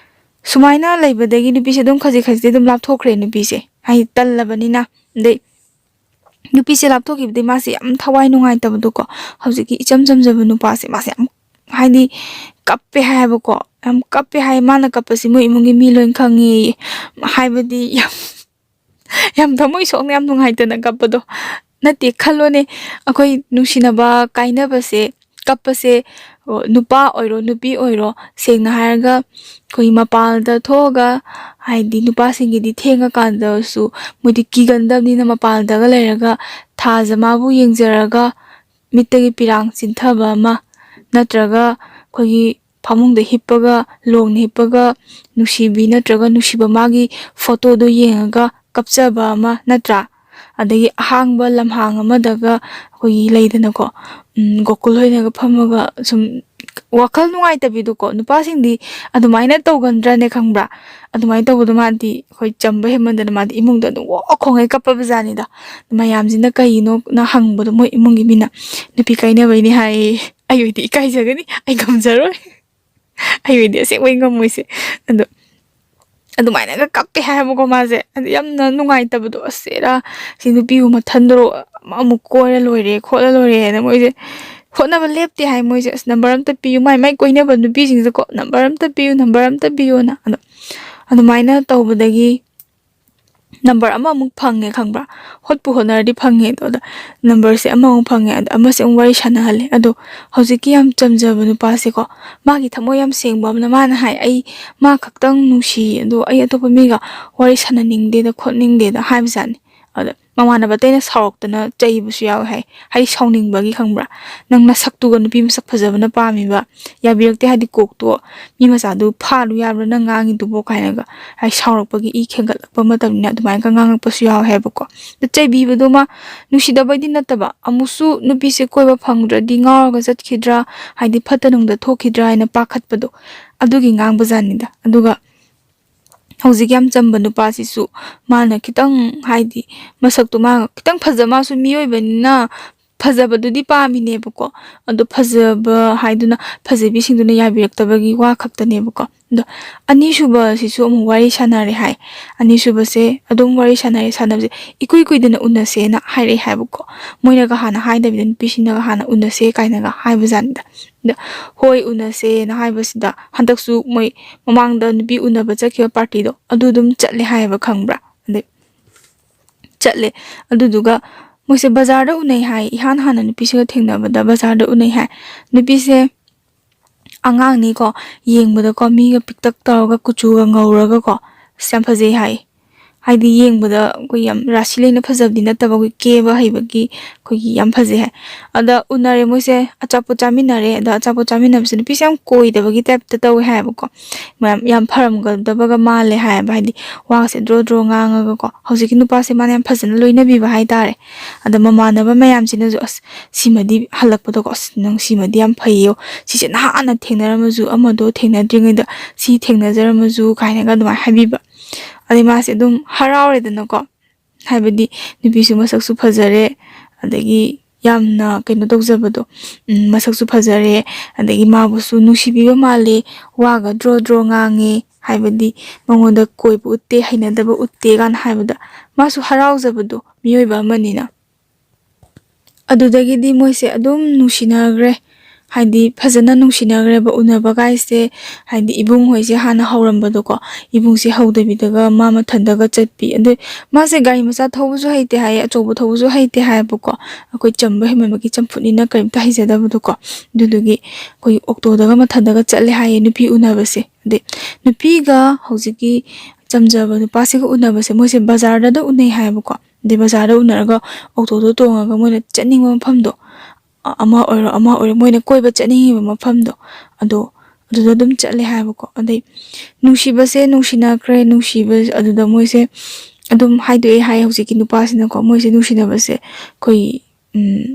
ꯁꯨꯃꯥꯏꯅ ꯂꯩꯕꯗꯒꯤ ꯅꯨꯄꯤꯁꯦ ꯑꯗꯨꯝ ꯈꯖꯤꯛ ꯑꯗꯨꯝ ꯂꯥꯞꯊꯣꯛꯈ꯭ꯔꯦ ꯅꯨꯄꯤꯁꯦ ꯍꯥꯏꯗꯤ ꯇꯜꯂꯕꯅꯤꯅ ꯑꯗꯩ ꯅꯨꯄꯤꯁꯦ ꯂꯥꯞꯊꯣꯛꯈꯤꯕꯗꯩ ꯃꯥꯁꯦ ꯌꯥꯝ ꯊꯋꯥꯏ ꯅꯨꯡꯉꯥꯏꯇꯕꯗꯣꯀꯣ ꯍꯧꯖꯤꯛꯀꯤ ꯏꯆꯝ ꯆꯝꯖꯕ ꯅꯨꯄꯥꯁꯦ ꯃꯥꯁꯦ ꯌꯥꯝ ꯍꯥꯏꯗꯤ ꯀꯞꯄꯦ ꯍꯥꯏꯌꯦꯕꯀꯣ ꯌꯥꯝ ꯀꯞꯄꯦ ꯍꯥꯏ ꯃꯥꯅ ꯀꯞꯄꯁꯤ ꯃꯣꯏ ꯏꯃꯨꯡꯒꯤ ꯃꯤ ꯂꯣꯏ ꯈꯪꯉꯦ ꯍꯥꯏꯕꯗꯤ ꯌꯥꯝ ꯊꯃꯣꯏ ꯁꯣꯛꯅ ꯌꯥꯝ ꯅꯨꯡꯉꯥꯏꯇꯅ ꯀꯞꯄꯗꯣ ꯅꯠꯇꯦ ꯈꯜꯂꯣꯅꯦ ꯑꯩꯈꯣꯏ ꯅꯨꯡꯁꯤꯅꯕ ꯀꯥꯏꯅꯕꯁꯦ ꯀꯞꯄꯁꯦ ꯅꯨꯄꯥ ꯑꯣꯏꯔꯣ ꯅꯨꯄꯤ ꯑꯣꯏꯔꯣ ꯁꯦꯡꯅ ꯍꯥꯏꯔꯒ ꯑꯩꯈꯣꯏ ꯃꯄꯥꯟꯗ ꯊꯣꯛꯑꯒ ꯍꯥꯏꯗꯤ ꯅꯨꯄꯥꯁꯤꯡꯒꯤꯗꯤ ꯊꯦꯡꯉꯀꯥꯟꯗꯁꯨ ꯃꯣꯏꯗꯤ ꯀꯤꯒꯟꯗꯕꯅꯤꯅ ꯃꯄꯥꯟꯗꯒ ꯂꯩꯔꯒ ꯊꯥꯖ ꯃꯥꯕꯨ ꯌꯦꯡꯖꯔꯒ ꯃꯤꯠꯇꯒꯤ ꯄꯤꯔꯥꯡ ꯆꯤꯟꯊꯕ ꯑꯃ ꯅꯠꯇ꯭ꯔꯒ ꯑꯩꯈꯣꯏꯒꯤ ꯐꯃꯨꯡꯗ ꯍꯤꯞꯄꯒ ꯂꯣꯡꯅ ꯍꯤꯞꯄꯒ ꯅꯨꯡꯁꯤꯕꯤ ꯅꯠꯇ꯭ꯔꯒ ꯅꯨꯡꯁꯤꯕ ꯃꯥꯒꯤ ꯐꯣꯇꯣꯗꯣ ꯌꯦꯡꯉꯒ ꯀꯞꯆꯕ ꯑꯃ ꯅꯠꯇ꯭ꯔꯥ ꯑꯗꯒꯤ ꯑꯍꯥꯡꯕ ꯂꯝꯍꯥꯡ ꯑꯃꯗꯒ ꯑꯩꯈꯣꯏꯒꯤ ꯂꯩꯗꯅꯀꯣ ꯒꯣꯀꯨꯜ ꯍꯣꯏꯅꯒ ꯐꯝꯃꯒ ꯁꯨꯝ ꯋꯥꯈꯜ ꯅꯨꯡꯉꯥꯏꯇꯕꯤꯗꯣꯀꯣ ꯅꯨꯄꯥꯁꯤꯡꯗꯤ ꯑꯗꯨꯃꯥꯏꯅ ꯇꯧꯒꯟꯗ꯭ꯔꯅꯦ ꯈꯪꯕ꯭ꯔꯥ ꯑꯗꯨꯃꯥꯏꯅ ꯇꯧꯕꯗꯣ ꯃꯥꯗꯤ ꯑꯩꯈꯣꯏ ꯆꯝꯕ ꯍꯦꯟꯃꯟꯗꯅ ꯃꯥꯗꯤ ꯏꯃꯨꯡꯗ ꯑꯗꯨꯝ ꯈꯣꯡꯉꯩ ꯀꯞꯄꯕ ꯖꯥꯠꯅꯤꯗ ꯃꯌꯥꯝꯁꯤꯅ ꯀꯩꯒꯤꯅꯣꯅ ꯍꯪꯕꯗꯣ ꯃꯣꯏ ꯏꯃꯨꯡꯒꯤ ꯃꯤꯅ ꯅꯨꯄꯤ ꯀꯥꯏꯅꯕꯩꯅꯤ ꯍꯥꯏꯌꯦ ꯑꯩ ꯑꯣꯏꯗꯤ ꯏꯀꯥꯏꯖꯒꯅꯤ ꯑꯩ ꯉꯝꯖꯔꯣꯏ ꯑꯩ ꯑꯣꯏꯗꯤ ꯑꯁꯦꯡꯕꯩ ꯉꯝꯃꯣꯏꯁꯦ ꯑꯗꯣ ꯑꯗꯨꯃꯥꯏꯅꯒ ꯀꯞꯄꯦ ꯍꯥꯏꯕꯀꯣ ꯃꯥꯁꯦ ꯑꯗꯨ ꯌꯥꯝꯅ ꯅꯨꯡꯉꯥꯏꯇꯕꯗꯣ ꯑꯁꯦꯔꯥ ꯁꯤ ꯅꯨꯄꯤꯕꯨ ꯃꯊꯟꯗꯔꯣ ꯑꯃꯨꯛ ꯀꯣꯏꯔ ꯂꯣꯏꯔꯦ ꯈꯣꯠꯂ ꯂꯣꯏꯔꯦꯅ ꯃꯣꯏꯁꯦ ꯍꯣꯠꯅꯕ ꯂꯦꯞꯇꯦ ꯍꯥꯏ ꯃꯣꯏꯁꯦ ꯑꯁ ꯅꯝꯕꯔ ꯑꯝꯇ ꯄꯤꯌꯨ ꯃꯥꯏ ꯀꯣꯏꯅꯕ ꯅꯨꯄꯤꯁꯤꯡꯁꯦꯀꯣ ꯅꯝꯕꯔ ꯑꯝꯇ ꯄꯤꯌꯨ ꯅꯝꯕꯔ ꯑꯝꯇ ꯄꯤꯌꯨꯅ ꯑꯗꯣ ꯑꯗꯨꯃꯥꯏꯅ ꯇꯧꯕꯗꯒꯤ ꯅꯝꯕꯔ ꯑꯃꯃꯨꯛ ꯐꯪꯉꯦ ꯈꯪꯕ꯭ꯔꯥ ꯍꯣꯠꯄꯨ ꯍꯣꯠꯅꯔꯗꯤ ꯐꯪꯉꯦ ꯑꯗꯣ ꯅꯝꯕꯔꯁꯦ ꯑꯃꯃꯨꯛ ꯐꯪꯉꯦ ꯑꯗꯣ ꯑꯃꯁꯦ ꯑꯃꯨꯛ ꯋꯥꯔꯤ ꯁꯥꯟꯅꯍꯜꯂꯦ ꯑꯗꯣ ꯍꯧꯖꯤꯛꯀꯤ ꯌꯥꯝ ꯆꯝꯖꯕ ꯅꯨꯄꯥꯁꯦꯀꯣ ꯃꯥꯒꯤ ꯊꯃꯣꯏ ꯌꯥꯝ ꯁꯦꯡꯕ ꯑꯃꯅ ꯃꯥꯅ ꯍꯥꯏ ꯑꯩ ꯃꯥ ꯈꯛꯇꯪ ꯅꯨꯡꯁꯤ ꯑꯗꯣ ꯑꯩ ꯑꯇꯣꯞꯄ ꯃꯤꯒ ꯋꯥꯔꯤ ꯁꯥꯟꯅꯅꯤꯡꯗꯦꯗ ꯈꯣꯠꯅꯤꯡꯗꯦꯗ ꯍꯥꯏꯕꯖꯥꯠꯅꯤ ꯑꯗ ꯃꯃꯥꯟꯅꯕ ꯑꯇꯩꯅ ꯁꯥꯎꯔꯛꯇꯅ ꯆꯩꯕꯁꯨ ꯌꯥꯎꯋꯦ ꯍꯥꯏ ꯍꯥꯏꯗꯤ ꯁꯥꯎꯅꯤꯡꯕꯒꯤ ꯈꯪꯕ꯭ꯔꯥ ꯅꯪ ꯅꯁꯛꯇꯨꯒ ꯅꯨꯄꯤ ꯃꯁꯛ ꯐꯖꯕꯅ ꯄꯥꯝꯃꯤꯕ ꯌꯥꯕꯤꯔꯛꯇꯦ ꯍꯥꯏꯗꯤ ꯀꯣꯛꯇꯣ ꯃꯤ ꯃꯆꯥꯗꯨ ꯐꯥꯂꯨ ꯌꯥꯕ꯭ꯔꯥ ꯅꯪ ꯉꯥꯡꯉꯤꯗꯨꯕꯣ ꯀꯥꯏꯅꯒ ꯍꯥꯏ ꯁꯥꯎꯔꯛꯄꯒꯤ ꯏ ꯈꯦꯡꯒꯠꯂꯛꯄ ꯃꯇꯝꯅꯤꯅ ꯑꯗꯨꯃꯥꯏꯅꯒ ꯉꯥꯡꯉꯛꯄꯁꯨ ꯌꯥꯎꯋꯦ ꯍꯥꯏꯕꯀꯣ ꯆꯩꯕꯤꯕꯗꯣ ꯃꯥ ꯅꯨꯡꯁꯤꯗꯕꯩꯗꯤ ꯅꯠꯇꯕ ꯑꯃꯨꯛꯁꯨ ꯅꯨꯄꯤꯁꯦ ꯀꯣꯏꯕ ꯐꯪꯗ꯭ꯔꯗꯤ ꯉꯥꯎꯔꯒ ꯆꯠꯈꯤꯗ꯭ꯔꯥ ꯍꯥꯏꯗꯤ ꯐꯠꯇ ꯅꯨꯡꯗ ꯊꯣꯛꯈꯤꯗ꯭ꯔꯥ ꯍꯥꯏꯅ ꯄꯥꯈꯠꯄꯗꯣ ꯑꯗꯨꯒꯤ ꯉꯥꯡꯕꯖꯥꯠꯅꯤꯗ ꯑꯗꯨꯒ ꯍꯧꯖꯤꯛ ꯌꯥꯝ ꯆꯝꯕ ꯅꯨꯄꯥꯁꯤꯁꯨ ꯃꯥꯅ ꯈꯤꯇꯪ ꯍꯥꯏꯗꯤ ꯃꯁꯛꯇꯣ ꯃꯥ ꯈꯤꯇꯪ ꯃꯥꯁꯨ ꯃꯤꯑꯣꯏꯕꯅꯤꯅ ꯐꯖꯕꯗꯨꯗꯤ ꯄꯥꯝꯃꯤꯅꯦꯕꯀꯣ ꯑꯗꯣ ꯐꯖꯕ ꯍꯥꯏꯗꯨꯅ ꯐꯖꯕꯤꯁꯤꯡꯗꯨꯅ ꯌꯥꯕꯤꯔꯛꯇꯕꯒꯤ ꯋꯥ ꯈꯛꯇꯅꯦꯕꯀꯣ ꯑꯗꯣ ꯑꯅꯤꯁꯨꯕꯁꯤꯁꯨ ꯑꯃꯨꯛ ꯋꯥꯔꯤ ꯁꯥꯟꯅꯔꯦ ꯍꯥꯏ ꯑꯅꯤꯁꯨꯕꯁꯦ ꯑꯗꯨꯝ ꯋꯥꯔꯤ ꯁꯥꯟꯅꯕꯁꯦ ꯏꯀꯨꯏ ꯀꯨꯏꯗꯅ ꯎꯅꯁꯦꯅ ꯍꯥꯏꯔꯛꯑꯦ ꯍꯥꯏꯕꯀꯣ ꯃꯣꯏꯅꯒ ꯍꯥꯟꯅ ꯍꯥꯏꯗꯕꯤꯗ ꯅꯨꯄꯤꯁꯤꯡꯅꯒ ꯍꯥꯟꯅ ꯎꯅꯁꯦ ꯀꯥꯏꯅꯒ ꯍꯥꯏꯕꯖꯥꯠꯅꯤꯗ ꯑꯗ ꯍꯣꯏ ꯎꯅꯁꯦꯅ ꯍꯥꯏꯕꯁꯤꯗ ꯍꯟꯗꯛꯁꯨ ꯃꯣꯏ ꯃꯃꯥꯡꯗ ꯅꯨꯄꯤ ꯎꯅꯕ ꯆꯠꯈꯤꯕ ꯄꯥꯔꯇꯤꯗꯣ ꯑꯗꯨ ꯑꯗꯨꯝ ꯆꯠꯂꯦ ꯍꯥꯏꯌꯦꯕ ꯈꯪꯕ꯭ꯔꯥ ꯑꯗꯩ ꯆꯠꯂꯦ ꯑꯗꯨꯗꯨꯒ ꯃꯣꯏꯁꯦ ꯕꯖꯥꯔꯗ ꯎꯅꯩ ꯍꯥꯏ ꯏꯍꯥꯟ ꯍꯥꯟꯅ ꯅꯨꯄꯤꯁꯤꯒ ꯊꯦꯡꯅꯕꯗ ꯕꯖꯥꯔꯗ ꯎꯅꯩ ꯍꯥꯏ ꯅꯨꯄꯤꯁꯦ ꯑꯉꯥꯡꯅꯤꯀꯣ ꯌꯦꯡꯕꯗꯀꯣ ꯃꯤꯒ ꯄꯤꯛꯇꯛ ꯇꯧꯔꯒ ꯀꯨꯆꯨꯒ ꯉꯧꯔꯒꯀꯣ ꯑꯁ ꯌꯥꯝ ꯐꯖꯩ ꯍꯥꯏ ꯍꯥꯏꯗꯤ ꯌꯦꯡꯕꯗ ꯑꯩꯈꯣꯏ ꯌꯥꯝ ꯔꯥꯁꯤ ꯂꯩꯅ ꯐꯖꯕꯗꯤ ꯅꯠꯇꯕ ꯑꯩꯈꯣꯏ ꯀꯦꯕ ꯍꯩꯕꯒꯤ ꯑꯩꯈꯣꯏꯒꯤ ꯌꯥꯝ ꯐꯖꯩ ꯍꯥꯏ ꯑꯗ ꯎꯅꯔꯦ ꯃꯣꯏꯁꯦ ꯑꯆꯥꯄꯣꯠ ꯆꯥꯃꯤꯟꯅꯔꯦ ꯑꯗ ꯑꯆꯥꯄꯣꯠ ꯆꯥꯃꯤꯟꯅꯕꯁꯦ ꯅꯨꯄꯤꯁꯦ ꯌꯥꯝ ꯀꯣꯏꯗꯕꯒꯤ ꯇꯥꯏꯞꯇ ꯇꯧꯋꯦ ꯍꯥꯏꯌꯦꯕꯀꯣ ꯌꯥꯝ ꯐꯔꯝꯒꯗꯕꯒ ꯃꯥꯜꯂꯦ ꯍꯥꯏꯌꯦꯕ ꯍꯥꯏꯗꯤ ꯋꯥꯁꯦ ꯗ꯭ꯔꯣ ꯗ꯭ꯔꯣ ꯉꯥꯡꯉꯒꯀꯣ ꯍꯧꯖꯤꯛꯀꯤ ꯅꯨꯄꯥꯁꯦ ꯃꯥꯅ ꯌꯥꯝ ꯐꯖꯅ ꯂꯣꯏꯅꯕꯤꯕ ꯍꯥꯏꯇꯥꯔꯦ ꯑꯗ ꯃꯃꯥꯟꯅꯕ ꯃꯌꯥꯝꯁꯤꯅꯁꯨ ꯑꯁ ꯁꯤꯃꯗꯤ ꯍꯜꯂꯛꯄꯗꯀꯣ ꯑꯁ ꯅꯪ ꯁꯤꯃꯗꯤ ꯌꯥꯝ ꯐꯩꯌꯣ ꯁꯤꯁꯦ ꯅꯍꯥꯟꯅ ꯊꯦꯡꯅꯔꯝꯃꯁꯨ ꯑꯃꯗꯣ ꯊꯦꯡꯅꯗ꯭ꯔꯤꯉꯩꯗ ꯁꯤ ꯊꯦꯡꯅꯖꯔꯝꯃꯁꯨ ꯀꯥꯏꯅꯒ ꯑꯗꯨꯃꯥꯏꯅ ꯍꯥꯏꯕꯤꯕ ꯑꯗꯩ ꯃꯥꯁꯦ ꯑꯗꯨꯝ ꯍꯔꯥꯎꯔꯦꯗꯅꯀꯣ ꯍꯥꯏꯕꯗꯤ ꯅꯨꯄꯤꯁꯨ ꯃꯁꯛꯁꯨ ꯐꯖꯔꯦ ꯑꯗꯒꯤ ꯌꯥꯝꯅ ꯀꯩꯅꯣ ꯇꯧꯖꯕꯗꯣ ꯃꯁꯛꯁꯨ ꯐꯖꯔꯦ ꯑꯗꯒꯤ ꯃꯥꯕꯨꯁꯨ ꯅꯨꯡꯁꯤꯕꯤꯕ ꯃꯥꯜꯂꯦ ꯋꯥꯒ ꯗ꯭ꯔꯣ ꯗ꯭ꯔꯣ ꯉꯥꯡꯉꯦ ꯍꯥꯏꯕꯗꯤ ꯃꯉꯣꯟꯗ ꯀꯣꯏꯕ ꯎꯠꯇꯦ ꯍꯩꯅꯗꯕ ꯎꯠꯇꯦ ꯀꯥꯏꯅ ꯍꯥꯏꯕꯗ ꯃꯥꯁꯨ ꯍꯔꯥꯎꯖꯕꯗꯣ ꯃꯤꯑꯣꯏꯕ ꯑꯃꯅꯤꯅ ꯑꯗꯨꯗꯒꯤꯗꯤ ꯃꯣꯏꯁꯦ ꯑꯗꯨꯝ ꯅꯨꯡꯁꯤꯅꯈ꯭ꯔꯦ ꯍꯥꯏꯗꯤ ꯐꯖꯅ ꯅꯨꯡꯁꯤꯅꯈ꯭ꯔꯦꯕ ꯎꯅꯕ ꯒꯥꯏꯁꯦ ꯍꯥꯏꯗꯤ ꯏꯕꯨꯡ ꯍꯣꯏꯁꯦ ꯍꯥꯟꯅ ꯍꯧꯔꯝꯕꯗꯣꯀꯣ ꯏꯕꯨꯡꯁꯦ ꯍꯧꯗꯕꯤꯗꯒ ꯃꯥ ꯃꯊꯟꯇꯒ ꯆꯠꯄꯤ ꯑꯗꯩ ꯃꯥꯁꯦ ꯒꯥꯔꯤ ꯃꯆꯥ ꯊꯧꯕꯁꯨ ꯍꯩꯇꯦ ꯍꯥꯏꯌꯦ ꯑꯆꯧꯕ ꯊꯧꯕꯁꯨ ꯍꯩꯇꯦ ꯍꯥꯏꯌꯦꯕꯀꯣ ꯑꯩꯈꯣꯏ ꯆꯝꯕ ꯍꯦꯟꯃꯟꯕꯒꯤ ꯆꯝꯐꯨꯠꯅꯤꯅ ꯀꯔꯤꯝꯇ ꯍꯩꯖꯗꯕꯗꯣꯀꯣ ꯑꯗꯨꯗꯨꯒꯤ ꯑꯩꯈꯣꯏ ꯑꯣꯛꯇꯣꯗꯒ ꯃꯊꯟꯇꯒ ꯆꯠꯂꯦ ꯍꯥꯏꯌꯦ ꯅꯨꯄꯤ ꯎꯅꯕꯁꯦ ꯑꯗꯩ ꯅꯨꯄꯤꯒ ꯍꯧꯖꯤꯛꯀꯤ ꯆꯝꯖꯕ ꯅꯨꯄꯥꯁꯤꯒ ꯎꯅꯕꯁꯦ ꯃꯣꯏꯁꯦ ꯕꯖꯥꯔꯗ ꯎꯅꯩ ꯍꯥꯏꯌꯦꯕꯀꯣ ꯑꯗꯩ ꯕꯖꯥꯔꯗ ꯎꯅꯔꯒ ꯑꯣꯛꯇꯣꯗꯣ ꯇꯣꯡꯉꯒ ꯃꯣꯏꯅ ꯆꯠꯅꯤꯡꯕ ꯃꯐꯝꯗꯣ ꯑꯃ ꯑꯣꯏꯔꯣ ꯃꯣꯏꯅ ꯀꯣꯏꯕ ꯆꯠꯅꯤꯡꯉꯤꯕ ꯃꯐꯝꯗꯣ ꯑꯗꯨꯗ ꯑꯗꯨꯝ ꯆꯠꯂꯦ ꯍꯥꯏꯕꯀꯣ ꯑꯗꯩ ꯅꯨꯡꯁꯤꯕꯁꯦ ꯅꯨꯡꯁꯤꯅꯈ꯭ꯔꯦ ꯅꯨꯡꯁꯤꯕ ꯑꯗꯨꯗ ꯃꯣꯏꯁꯦ ꯑꯗꯨꯝ ꯍꯥꯏꯗꯣꯛꯑꯦ ꯍꯥꯏ ꯍꯧꯖꯤꯛꯀꯤ ꯅꯨꯄꯥꯁꯤꯅꯀꯣ ꯃꯣꯏꯁꯦ ꯅꯨꯡꯁꯤꯅꯕꯁꯦ ꯑꯩꯈꯣꯏ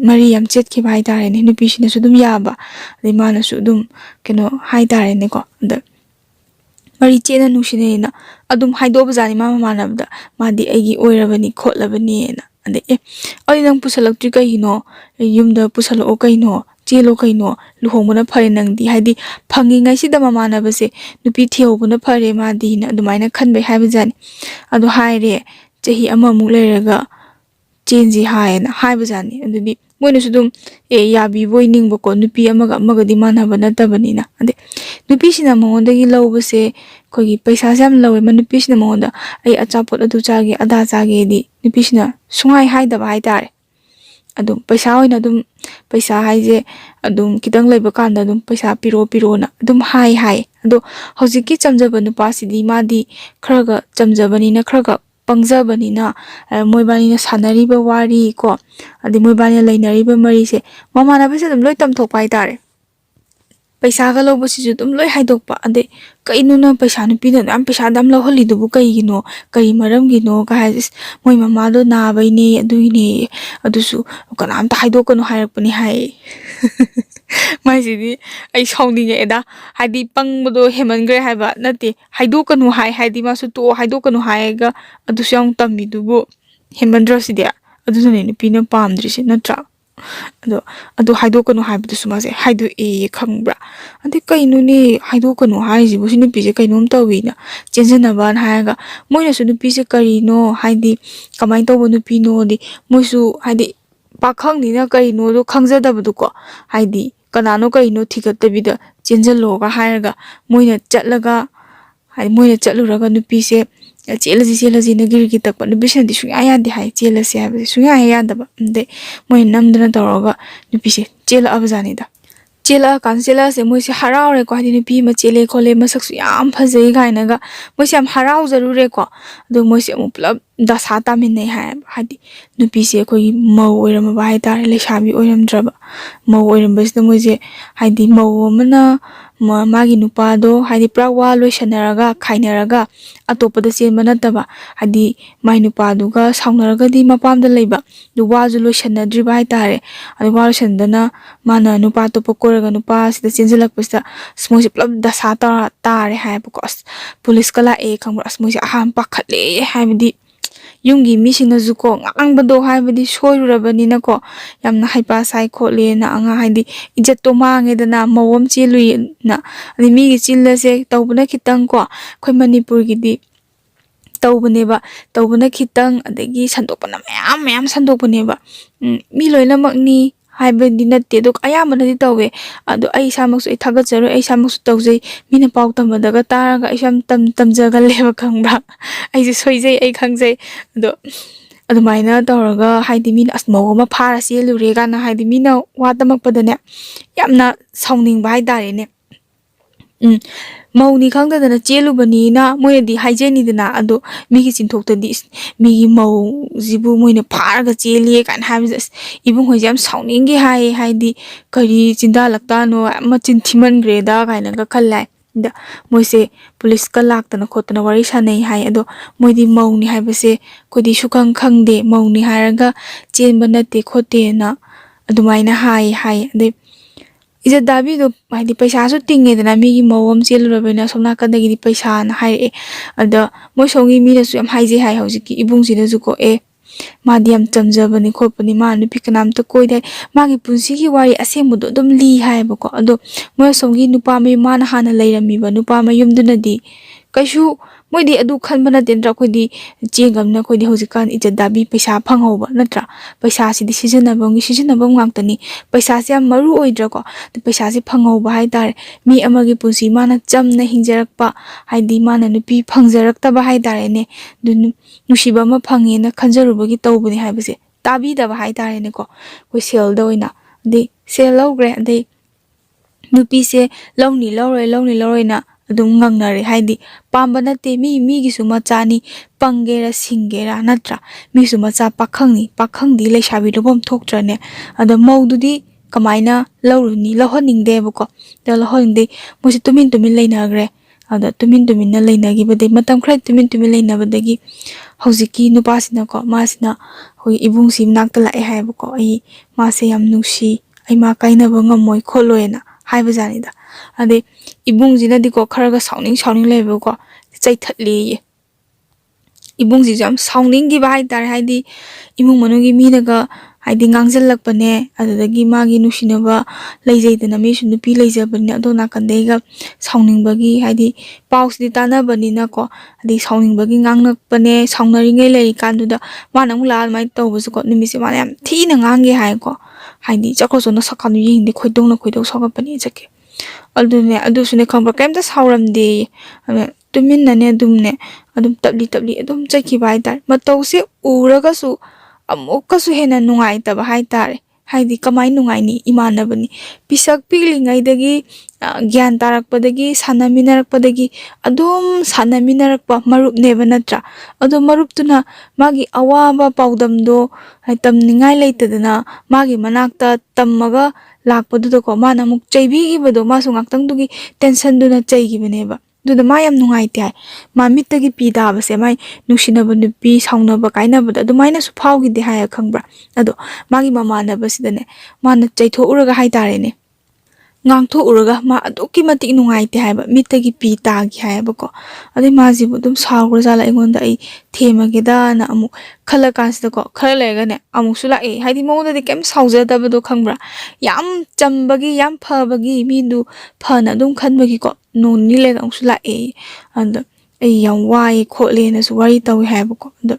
ꯃꯔꯤ ꯌꯥꯝ ꯆꯦꯠꯈꯤꯕ ꯍꯥꯏꯇꯥꯔꯦꯅꯦ ꯅꯨꯄꯤꯁꯤꯅꯁꯨ ꯑꯗꯨꯝ ꯌꯥꯕ ꯑꯗꯩ ꯃꯥꯅꯁꯨ ꯑꯗꯨꯝ ꯀꯩꯅꯣ ꯍꯥꯏꯇꯥꯔꯦꯅꯦꯀꯣ ꯑꯗ ꯃꯔꯤ ꯆꯦꯠꯅ ꯅꯨꯡꯁꯤꯅꯩꯅ ꯑꯗꯨꯝ ꯍꯥꯏꯗꯣꯛꯑꯕꯖꯥꯠꯅꯤ ꯃꯥ ꯃꯃꯥꯟꯅꯕꯗ ꯃꯥꯗꯤ ꯑꯩꯒꯤ ꯑꯣꯏꯔꯕꯅꯤ ꯈꯣꯠꯂꯕꯅꯤꯅ ꯑꯗꯩ ꯑꯩ ꯅꯪ ꯄꯨꯁꯜꯂꯛꯇ꯭ꯔꯤ ꯀꯩꯒꯤꯅꯣ ꯌꯨꯝꯗ ꯄꯨꯁꯜꯂꯛꯑꯣ ꯀꯩꯅꯣ ꯆꯦꯜꯂꯣ ꯀꯩꯅꯣ ꯂꯨꯍꯣꯡꯕꯅ ꯐꯔꯦ ꯅꯪꯗꯤ ꯍꯥꯏꯗꯤ ꯐꯪꯉꯤꯉꯩꯁꯤꯗ ꯃꯃꯥꯟꯅꯕꯁꯦ ꯅꯨꯄꯤ ꯊꯤꯍꯧꯕꯅ ꯐꯔꯦ ꯃꯥꯗꯤꯅ ꯑꯗꯨꯃꯥꯏꯅ ꯈꯟꯕꯩ ꯍꯥꯏꯕꯖꯥꯠꯅꯤ ꯑꯗꯣ ꯍꯥꯏꯔꯦ ꯆꯍꯤ ꯑꯃꯃꯨꯛ ꯂꯩꯔꯒ ꯆꯦꯟꯁꯤ ꯍꯥꯏꯌꯦꯅ ꯍꯥꯏꯕꯖꯥꯠꯅꯤ ꯑꯗꯨꯗꯤ ꯃꯣꯏꯅꯁꯨ ꯑꯗꯨꯝ ꯌꯥꯕꯤꯕꯣꯏ ꯅꯤꯡꯕꯀꯣ ꯅꯨꯄꯤ ꯑꯃꯒꯗꯤ ꯃꯥꯟꯅꯕ ꯅꯠꯇꯕꯅꯤꯅ ꯑꯗꯩ ꯅꯨꯄꯤꯁꯤꯅ ꯃꯉꯣꯟꯗꯒꯤ ꯂꯧꯕꯁꯦ ꯑꯩꯈꯣꯏꯒꯤ ꯄꯩꯁꯥꯁꯦ ꯌꯥꯝ ꯂꯧꯋꯦ ꯅꯨꯄꯤꯁꯤꯅ ꯃꯉꯣꯟꯗ ꯑꯩ ꯑꯆꯥꯄꯣꯠ ꯑꯗꯨ ꯆꯥꯒꯦ ꯑꯗꯥ ꯆꯥꯒꯦꯗꯤ ꯅꯨꯄꯤꯁꯤꯅ ꯁꯨꯡꯍꯥꯏ ꯍꯥꯏꯗꯕ ꯍꯥꯏꯇꯥꯔꯦ ꯑꯗꯨꯝ ꯄꯩꯁꯥ ꯑꯣꯏꯅ ꯑꯗꯨꯝ ꯄꯩꯁꯥ ꯍꯥꯏꯁꯦ ꯑꯗꯨꯝ ꯈꯤꯇꯪ ꯂꯩꯕ ꯀꯥꯟꯗ ꯑꯗꯨꯝ ꯄꯩꯁꯥ ꯄꯤꯔꯣꯅ ꯑꯗꯨꯝ ꯍꯥꯏ ꯑꯗꯣ ꯍꯧꯖꯤꯛꯀꯤ ꯆꯝꯖꯕ ꯅꯨꯄꯥꯁꯤꯗꯤ ꯃꯥꯗꯤ ꯈꯔꯒ ꯆꯝꯖꯕꯅꯤꯅ ꯈꯔꯒ ꯄꯪꯖꯕꯅꯤꯅ ꯃꯣꯏꯕꯥꯅꯤꯅ ꯁꯥꯟꯅꯔꯤꯕ ꯋꯥꯔꯤ ꯀꯣ ꯑꯗꯩ ꯃꯣꯏꯕꯥꯅꯤꯅ ꯂꯩꯅꯔꯤꯕ ꯃꯔꯤꯁꯦ ꯃꯃꯥꯟꯅꯕꯁꯦ ꯑꯗꯨꯝ ꯂꯣꯏ ꯇꯝꯊꯣꯛꯄ ꯍꯥꯏꯇꯥꯔꯦ ꯄꯩꯁꯥꯒ ꯂꯧꯕꯁꯤꯁꯨ ꯑꯗꯨꯝ ꯂꯣꯏ ꯍꯥꯏꯗꯣꯛꯄ ꯑꯗꯩ ꯀꯩꯅꯣꯅ ꯄꯩꯁꯥ ꯅꯨꯄꯤꯗꯣ ꯌꯥꯝ ꯄꯩꯁꯥꯗ ꯌꯥꯝ ꯂꯧꯍꯜꯂꯤꯗꯨꯕꯨ ꯀꯩꯒꯤꯅꯣ ꯀꯔꯤ ꯃꯔꯝꯒꯤꯅꯣ ꯀ ꯍꯥꯏꯁꯦ ꯃꯣꯏ ꯃꯃꯥꯗꯣ ꯅꯥꯕꯩꯅꯦ ꯑꯗꯨꯒꯤꯅꯦ ꯑꯗꯨꯁꯨ ꯀꯅꯥꯝꯇ ꯍꯥꯏꯗꯣꯛꯀꯅꯨ ꯍꯥꯏꯔꯛꯄꯅꯤ ꯍꯥꯏꯌꯦ ꯃꯥꯏꯁꯤꯗꯤ ꯑꯩ ꯁꯥꯎꯅꯤꯡꯉꯛꯑꯦꯗ ꯍꯥꯏꯗꯤ ꯄꯪꯕꯗꯣ ꯍꯦꯃꯟꯈ꯭ꯔꯦ ꯍꯥꯏꯕ ꯅꯠꯇꯦ ꯍꯥꯏꯗꯣꯛꯀꯅꯨ ꯍꯥꯏꯗꯤ ꯃꯥꯁꯨ ꯇꯣꯛꯑꯣ ꯍꯥꯏꯗꯣꯛꯀꯅꯨ ꯍꯥꯏꯔꯒ ꯑꯗꯨꯁꯨ ꯌꯥꯝ ꯇꯝꯃꯤꯗꯨꯕꯨ ꯍꯦꯟꯃꯟꯗ꯭ꯔꯣ ꯁꯤꯗꯤ ꯑꯗꯨꯅꯅꯦ ꯅꯨꯄꯤꯅ ꯄꯥꯝꯗ꯭ꯔꯤꯁꯦ ꯅꯠꯇ꯭ꯔꯥ ꯑꯗꯣ ꯍꯥꯏꯗꯣꯛꯀꯅꯨ ꯍꯥꯏꯕꯗꯨꯁꯨ ꯃꯥꯁꯦ ꯍꯥꯏꯗꯣꯛꯑꯦ ꯈꯪꯕ꯭ꯔꯥ ꯑꯗꯩ ꯀꯩꯅꯣꯅꯦ ꯍꯥꯏꯗꯣꯛꯀꯅꯨ ꯍꯥꯏꯔꯤꯁꯤꯕꯨ ꯁꯤ ꯅꯨꯄꯤꯁꯦ ꯀꯩꯅꯣꯝ ꯇꯧꯋꯤꯅ ꯆꯦꯟꯖꯟꯅꯕꯅ ꯍꯥꯏꯔꯒ ꯃꯣꯏꯅꯁꯨ ꯅꯨꯄꯤꯁꯦ ꯀꯔꯤꯅꯣ ꯍꯥꯏꯗꯤ ꯀꯃꯥꯏꯅ ꯇꯧꯕ ꯅꯨꯄꯤꯅꯣꯗꯤ ꯃꯣꯏꯁꯨ ꯍꯥꯏꯗꯤ ꯄꯥꯈꯪꯅꯤꯅ ꯀꯩꯅꯣꯗꯣ ꯈꯪꯖꯗꯕꯗꯣꯀꯣ ꯍꯥꯏꯗꯤ ꯀꯅꯥꯅꯣ ꯀꯩꯅꯣ ꯊꯤꯒꯠꯇꯕꯤꯗ ꯆꯦꯟꯁꯤꯜꯂꯣꯒ ꯍꯥꯏꯔꯒ ꯃꯣꯏꯅ ꯆꯠꯂꯨꯔꯒ ꯅꯨꯄꯤꯁꯦ ꯆꯦꯜꯂꯁꯤꯅ ꯒꯤꯔꯒꯤ ꯇꯛꯄ ꯅꯨꯄꯤꯁꯤꯅꯗꯤ ꯁꯨꯡꯌꯥ ꯌꯥꯗꯦ ꯍꯥꯏ ꯆꯦꯜꯂꯁꯤ ꯍꯥꯏꯕꯁꯦ ꯁꯨꯡꯌꯥ ꯌꯥꯗꯕ ꯑꯗꯩ ꯃꯣꯏꯅ ꯅꯝꯗꯅ ꯇꯧꯔꯒ ꯅꯨꯄꯤꯁꯦ ꯆꯦꯜꯂꯛꯑꯕꯖꯥꯠꯅꯤꯗ ꯆꯦꯜꯂꯛꯑꯁꯦ ꯃꯣꯏꯁꯦ ꯍꯔꯥꯎꯔꯦꯀꯣ ꯍꯥꯏꯗꯤ ꯅꯨꯄꯤ ꯑꯃ ꯆꯦꯜꯂꯦ ꯈꯣꯠꯂꯦ ꯃꯁꯛꯁꯨ ꯌꯥꯝ ꯐꯖꯩ ꯀꯥꯏꯅꯒ ꯃꯣꯏꯁꯦ ꯌꯥꯝ ꯍꯔꯥꯎꯖꯔꯨꯔꯦꯀꯣ ꯑꯗꯣ ꯃꯣꯏꯁꯦ ꯑꯃꯨꯛ ꯄꯨꯂꯞ ꯗꯁꯥ ꯇꯥꯃꯤꯟꯅꯩ ꯍꯥꯏꯌꯦꯕ ꯍꯥꯏꯗꯤ ꯅꯨꯄꯤꯁꯦ ꯑꯩꯈꯣꯏꯒꯤ ꯃꯧ ꯑꯣꯏꯔꯝꯃꯕ ꯍꯥꯏꯇꯥꯔꯦ ꯂꯩꯁꯥꯕꯤ ꯑꯣꯏꯔꯝꯗ꯭ꯔꯕ ꯃꯧ ꯑꯣꯏꯔꯝꯕꯁꯤꯗ ꯃꯣꯏꯁꯦ ꯍꯥꯏꯗꯤ ꯃꯧ ꯑꯃꯅ ꯃꯥꯒꯤ ꯅꯨꯄꯥꯗꯣ ꯍꯥꯏꯗꯤ ꯄꯨꯔꯥ ꯋꯥ ꯂꯣꯏꯁꯟꯅꯔꯒ ꯈꯥꯏꯅꯔꯒ ꯑꯇꯣꯞꯄꯗ ꯆꯦꯟꯕ ꯅꯠꯇꯕ ꯍꯥꯏꯗꯤ ꯃꯥꯏ ꯅꯨꯄꯥꯗꯨꯒ ꯁꯥꯎꯅꯔꯒꯗꯤ ꯃꯄꯥꯝꯗ ꯂꯩꯕ ꯑꯗꯨ ꯋꯥꯁꯨ ꯂꯣꯏꯁꯟꯅꯗ꯭ꯔꯤꯕ ꯍꯥꯏꯇꯥꯔꯦ ꯑꯗꯨ ꯋꯥ ꯂꯣꯏꯁꯟꯗꯅ ꯃꯥꯅ ꯅꯨꯄꯥ ꯑꯇꯣꯞꯄ ꯀꯣꯏꯔꯒ ꯅꯨꯄꯥꯁꯤꯗ ꯆꯦꯟꯁꯤꯜꯂꯛꯄꯁꯤꯗ ꯃꯣꯏꯁꯦ ꯄꯨꯂꯞ ꯗꯁꯥ ꯇꯥꯔꯦ ꯍꯥꯏꯌꯦꯕꯀꯣ ꯄꯨꯂꯤꯁꯀ ꯂꯥꯛꯑꯦ ꯈꯪꯕ꯭ꯔꯥ ꯃꯣꯏꯁꯦ ꯑꯍꯥꯟꯕ ꯄꯥꯈꯠꯂꯦ ꯍꯥꯏꯕꯗꯤ ꯌꯨꯝꯒꯤ ꯃꯤꯁꯤꯡꯅꯁꯨꯀꯣ ꯉꯥꯡꯕꯗꯣ ꯍꯥꯏꯕꯗꯤ ꯁꯣꯏꯔꯨꯔꯕꯅꯤꯅꯀꯣ ꯌꯥꯝꯅ ꯍꯩꯄꯥ ꯁꯥꯏ ꯈꯣꯠꯂꯦꯅ ꯑꯉꯥꯡ ꯍꯥꯏꯗꯤ ꯏꯖꯠꯇꯣ ꯃꯥꯡꯉꯦꯗꯅ ꯃꯧ ꯑꯃ ꯆꯦꯜꯂꯨꯏꯅ ꯑꯗꯩ ꯃꯤꯒꯤ ꯆꯤꯜꯂꯁꯦ ꯇꯧꯕꯅ ꯈꯤꯇꯪ ꯀꯣ ꯑꯩꯈꯣꯏ ꯃꯅꯤꯄꯨꯔꯒꯤꯗꯤ ꯇꯧꯕꯅ ꯈꯤꯇꯪ ꯑꯗꯒꯤ ꯁꯟꯗꯣꯛꯄꯅ ꯃꯌꯥꯝ ꯁꯟꯗꯣꯛꯄꯅꯦꯕ ꯃꯤ ꯂꯣꯏꯅꯃꯛꯅꯤ ꯍꯥꯏꯕꯗꯤ ꯅꯠꯇꯦ ꯑꯗꯣ ꯑꯌꯥꯝꯕꯅꯗꯤ ꯇꯧꯋꯦ ꯑꯗꯣ ꯑꯩ ꯏꯁꯥꯃꯛꯁꯨ ꯑꯩ ꯊꯥꯒꯠꯆꯔꯣꯏ ꯑꯩ ꯏꯁꯥꯃꯛꯁꯨ ꯇꯧꯖꯩ ꯃꯤꯅ ꯄꯥꯎ ꯇꯝꯕꯗꯒ ꯇꯥꯔꯒ ꯑꯩꯁꯨ ꯌꯥꯝ ꯇꯝꯖꯒꯜꯂꯦꯕ ꯈꯪꯕ꯭ꯔꯥ ꯑꯩꯁꯨ ꯁꯣꯏꯖꯩ ꯑꯩ ꯈꯪꯖꯩ ꯑꯗꯣ ꯑꯗꯨꯃꯥꯏꯅ ꯇꯧꯔꯒ ꯍꯥꯏꯗꯤ ꯃꯤꯅ ꯃꯧ ꯑꯃ ꯐꯥꯔ ꯆꯦꯜꯂꯨꯔꯦ ꯀꯥꯏꯅ ꯍꯥꯏꯗꯤ ꯃꯤꯅ ꯋꯥ ꯇꯝꯃꯛꯄꯗꯅꯦ ꯌꯥꯝꯅ ꯁꯥꯎꯅꯤꯡꯕ ꯍꯥꯏꯇꯥꯔꯦꯅꯦ ꯃꯧꯅꯤ ꯈꯪꯗꯗꯅ ꯆꯦꯜꯂꯨꯕꯅꯤꯅ ꯃꯣꯏꯅꯗꯤ ꯍꯥꯏꯖꯅꯤꯗꯅ ꯑꯗꯣ ꯃꯤꯒꯤ ꯆꯤꯟꯊꯣꯛꯇꯗꯤ ꯃꯤꯒꯤ ꯃꯧꯁꯤꯕꯨ ꯃꯣꯏꯅ ꯐꯥꯔꯒ ꯆꯦꯜꯂꯤꯌꯦ ꯀꯥꯏꯅ ꯍꯥꯏꯕꯁꯦ ꯏꯕꯨꯡꯍꯣꯏꯁꯦ ꯌꯥꯝ ꯁꯥꯎꯅꯤꯡꯒꯦ ꯍꯥꯏꯗꯤ ꯀꯔꯤ ꯆꯤꯟꯗꯥ ꯂꯛꯇꯥꯅꯣ ꯃꯆꯤꯟ ꯊꯤꯃꯟꯈ꯭ꯔꯦꯗ ꯀꯥꯏꯅꯒ ꯈꯜꯂꯦ ꯑꯗ ꯃꯣꯏꯁꯦ ꯄꯨꯂꯤꯁꯀ ꯂꯥꯛꯇꯅ ꯈꯣꯠꯇꯅ ꯋꯥꯔꯤ ꯁꯥꯟꯅꯩ ꯍꯥꯏ ꯑꯗꯣ ꯃꯣꯏꯗꯤ ꯃꯧꯅꯤ ꯍꯥꯏꯕꯁꯦ ꯑꯩꯈꯣꯏꯗꯤ ꯈꯪꯗꯦ ꯃꯧꯅꯤ ꯍꯥꯏꯔꯒ ꯆꯦꯟꯕ ꯅꯠꯇꯦ ꯈꯣꯠꯇꯦꯅ ꯑꯗꯨꯃꯥꯏꯅ ꯍꯥꯏ ꯑꯗꯩ ꯏꯖꯠ ꯗꯥꯕꯤꯗꯣ ꯍꯥꯏꯗꯤ ꯄꯩꯁꯥꯁꯨ ꯇꯤꯡꯉꯦꯗꯅ ꯃꯤꯒꯤ ꯃꯧ ꯑꯃ ꯆꯦꯜꯂꯨꯔꯕꯅꯤꯅ ꯁꯣꯝ ꯅꯥꯀꯟꯗꯒꯤꯗꯤ ꯄꯩꯁꯥꯅ ꯍꯥꯏꯔꯛꯑꯦ ꯑꯗ ꯃꯣꯏ ꯁꯣꯝꯒꯤ ꯃꯤꯅꯁꯨ ꯌꯥꯝ ꯍꯥꯏꯖꯩ ꯍꯥꯏ ꯍꯧꯖꯤꯛꯀꯤ ꯏꯕꯨꯡꯁꯤꯅꯁꯨꯀꯣ ꯃꯥꯗꯤ ꯌꯥꯝ ꯆꯝꯖꯕꯅꯤ ꯈꯣꯠꯄꯅꯤ ꯃꯥ ꯅꯨꯄꯤ ꯀꯅꯥꯝꯇ ꯀꯣꯏꯗꯦ ꯃꯥꯒꯤ ꯄꯨꯟꯁꯤꯒꯤ ꯋꯥꯔꯤ ꯑꯁꯦꯡꯕꯗꯣ ꯑꯗꯨꯝ ꯂꯤ ꯍꯥꯏꯌꯦꯕꯀꯣ ꯑꯗꯣ ꯃꯣꯏ ꯁꯣꯝꯒꯤ ꯅꯨꯄꯥ ꯃꯌꯨꯝ ꯃꯥꯅ ꯍꯥꯟꯅ ꯂꯩꯔꯝꯃꯤꯕ ꯅꯨꯄꯥ ꯃꯌꯨꯝꯗꯨꯅꯗꯤ ꯀꯩꯁꯨ moidi adu khanbana tendra khodi chengamna khodi hojikkan ijadabi paisa phanghoba natra paisa sidi sijanabam ngangtani paisa se yam maru oidra ko paisa se phanghoba haidar mi amagi punsi mana chamna hingjarakpa haidi mana nupi phangjaraktaba haidar ne du nusiba ma phange na khanjarubagi tawbani haibase tabi daba haidar ne ko koi sel da oina de sel logre de nupi se lawni lawroi na adum ngangnare haidi pamba nate mi gi suma chani pangera singera natra mi suma cha pakhangdi lesabi lobom thoktra ne ada maududi kamaina lawruni lohoningde bako da lohoningde mosi tumin leinagre ada tumin na leinagi bade matam khrai tumin leina badagi hojiki nupasina ko masina hoi ibung sim nakta lae haibako ai mase yam nusi ai ma kaina ba ngamoi kholoena haibajani da ade ibung jina diko kharaga sauning lebe ko chaithatli ibung ji jam sauning gi bai tar haidi imung manugi minaga haidi ngangjalakpane adadagi magi nusinaba leijaidana mi sunupi leijabani adona kandeiga sauning bagi haidi pausdi tanabani na ko adi sauning bagi ngangnakpane saunari leri kanduda mana mula mai tawbusu ko nimise mana yam thina ngange hai ko haidi chakro sona sakanu yingde khoidong sogapani jake adune adusune khangba kaimta sauramde tumin nane adum tabli adum chaki bai tar matause uraga su amukasu hena nungai taba hai tare haidi kamai nungai ni imanabani pisak pilingai dagi gyan tarakpadagi sanamiнаrakpadagi adum sanamiнаrakpa marup neba natra adu marup tuna magi awaba paudamdo tamningai leitadana magi manakta tammaga lakpaduda ko mana muk chaibi gibado masu ngaktang dugi tension duna chaigibaneba duda mayam nungai tai mamitagi pida base mai nusinaba nupi saunaba kainabada adumaina su phawgide haya khangbra ado magi mamanaba sidane mana chaitho uraga haitarene ngangtho uraga ma aduki matik nungai te haiba mitagi pi tagi haiba ko ade maji budum sawra jala ingonda ai themageda na amu khala kansda ko khala lega ne amu sula e haidi moda de kem sawja dabado khangbra yam chambagi yam phabagi mindu phana dum khanbagi ko non ni lega amu sula e and ai yam wai khole na su wari tawi haiba ko and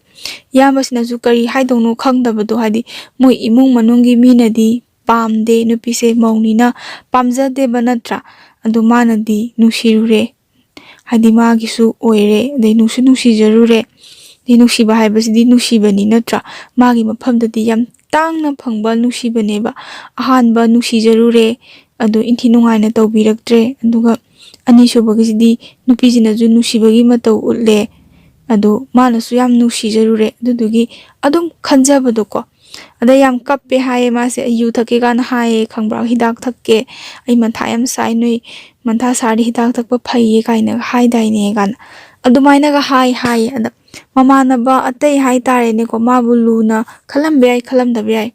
yambasina su kari haidongno khangdabado haidi moi imung manungi minadi pamde nupise maunina pamjade banatra adu manadi nusirure hadi magisu oire de nusi jarure de nusiba haibasidi nusibani natra magi maphamdadi yam tangna phangba nusibaneba ahanba nusi jarure adu inthi nungaina tawbiraktre aduga anisubagidi nupijina ju nusibagi matau utle adu manasu yam nusi jarure adudugi adum khanjabado ko ada yam kappe haye mase ayu thake gan haye khangbra hidak thakke ai mantha yam sai noi mantha sari hidak thakpa phaiye kaina hai dai ne gan adumaina ga hai ada mamana ba atai hai tare ne ko mabuluna khalambe ai khalamdabe ai